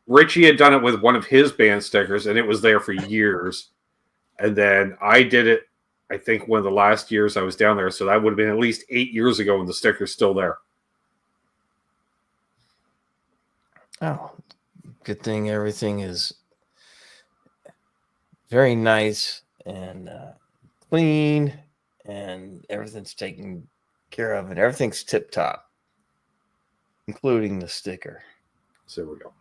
Richie had done it with one of his band stickers, and it was there for years. And then I did it, I think, one of the last years I was down there. So that would have been at least 8 years ago, and the sticker's still there. Oh, good thing everything is very nice and clean, and everything's taken care of, and everything's tip top, including the sticker. So there we go.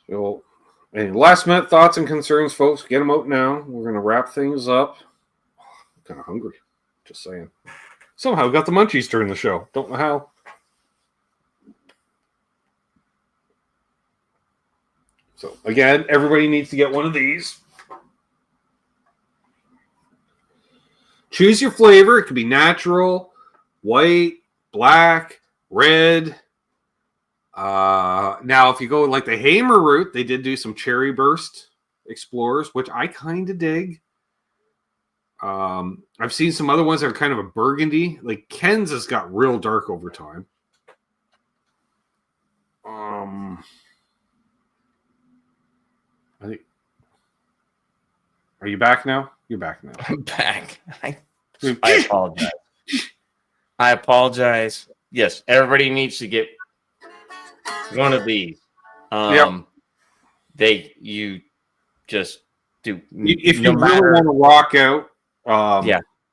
So, any last minute thoughts and concerns, folks? Get them out now. We're going to wrap things up. I'm kind of hungry. Just saying. Somehow we got the munchies during the show. Don't know how. So, again, everybody needs to get one of these. Choose your flavor. It could be natural, white, black, red. Now, if you go like the Hamer route, they did do some Cherry Burst Explorers, which I kind of dig. I've seen some other ones that are kind of a burgundy. Like Ken's has got real dark over time. I think. Are you back now? You're back now. I'm back. I apologize. I apologize. Yes, everybody needs to get one of these. You just do. If you really want to rock out,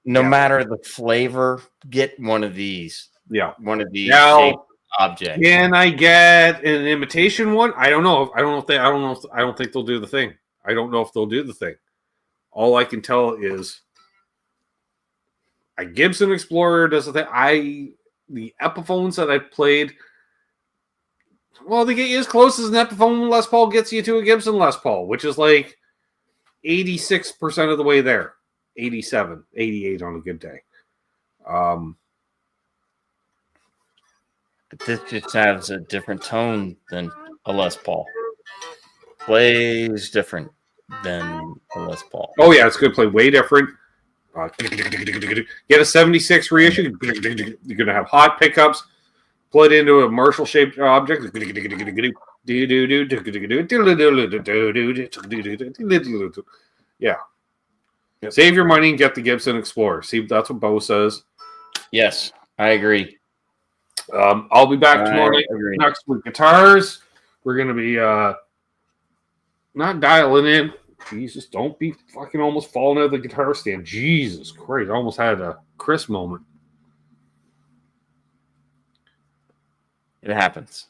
no matter the flavor, get one of these. Yeah, one of these now, objects. Can I get an imitation one? I don't know. I don't think they'll do the thing. I don't know if they'll do the thing. All I can tell is a Gbson Explorer does the thing. The Epiphones that I played, well, they get you as close as an Epiphone Les Paul gets you to a Gibson Les Paul, which is like 86% of the way there. 87, 88 on a good day. But this just has a different tone than a Les Paul. Plays different than a Les Paul. Oh, yeah, it's going to play way different. Get a 76 reissue. You're going to have hot pickups. Plug it into a Marshall-shaped object. Yeah. Yep. Save your money and get the Gbson Explorer. See, that's what Bo says. Yes, I agree. I'll be back tomorrow night. Agree. Next with guitars. We're going to be not dialing in. Jesus, don't be fucking almost falling out of the guitar stand. Jesus Christ. I almost had a Chris moment. It happens.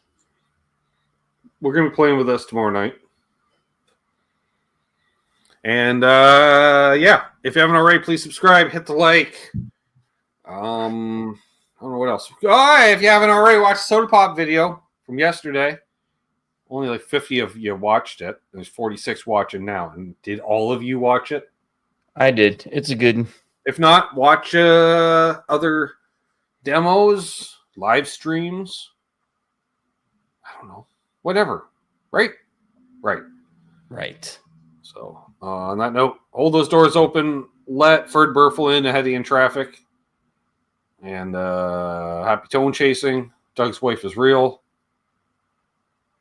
We're going to be playing with this tomorrow night. And yeah, if you haven't already, please subscribe, hit the like. I don't know what else. Oh, if you haven't already watched the Soda Pop video from yesterday, only like 50 of you watched it. There's 46 watching now. And did all of you watch it? I did. It's a good. If not, watch other demos, live streams. I don't know. Whatever. Right? Right. Right. So, on that note, hold those doors open. Let Ferd Burfel in ahead of you in traffic. And happy tone chasing. Doug's wife is real.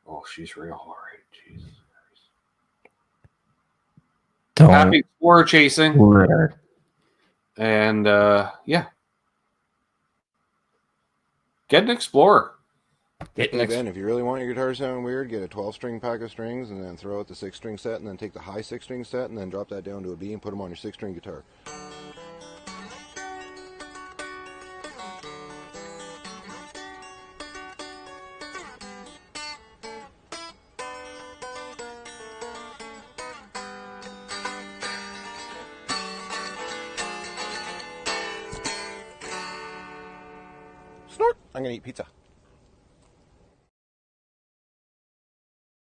Oh, she's real. All right. Jesus. Happy Explorer chasing. Word. And yeah. Get an Explorer. Hey Ben, if you really want your guitar to sound weird, get a 12-string pack of strings and then throw out the 6-string set and then take the high 6-string set and then drop that down to a B and put them on your 6-string guitar. Snort! I'm gonna eat pizza.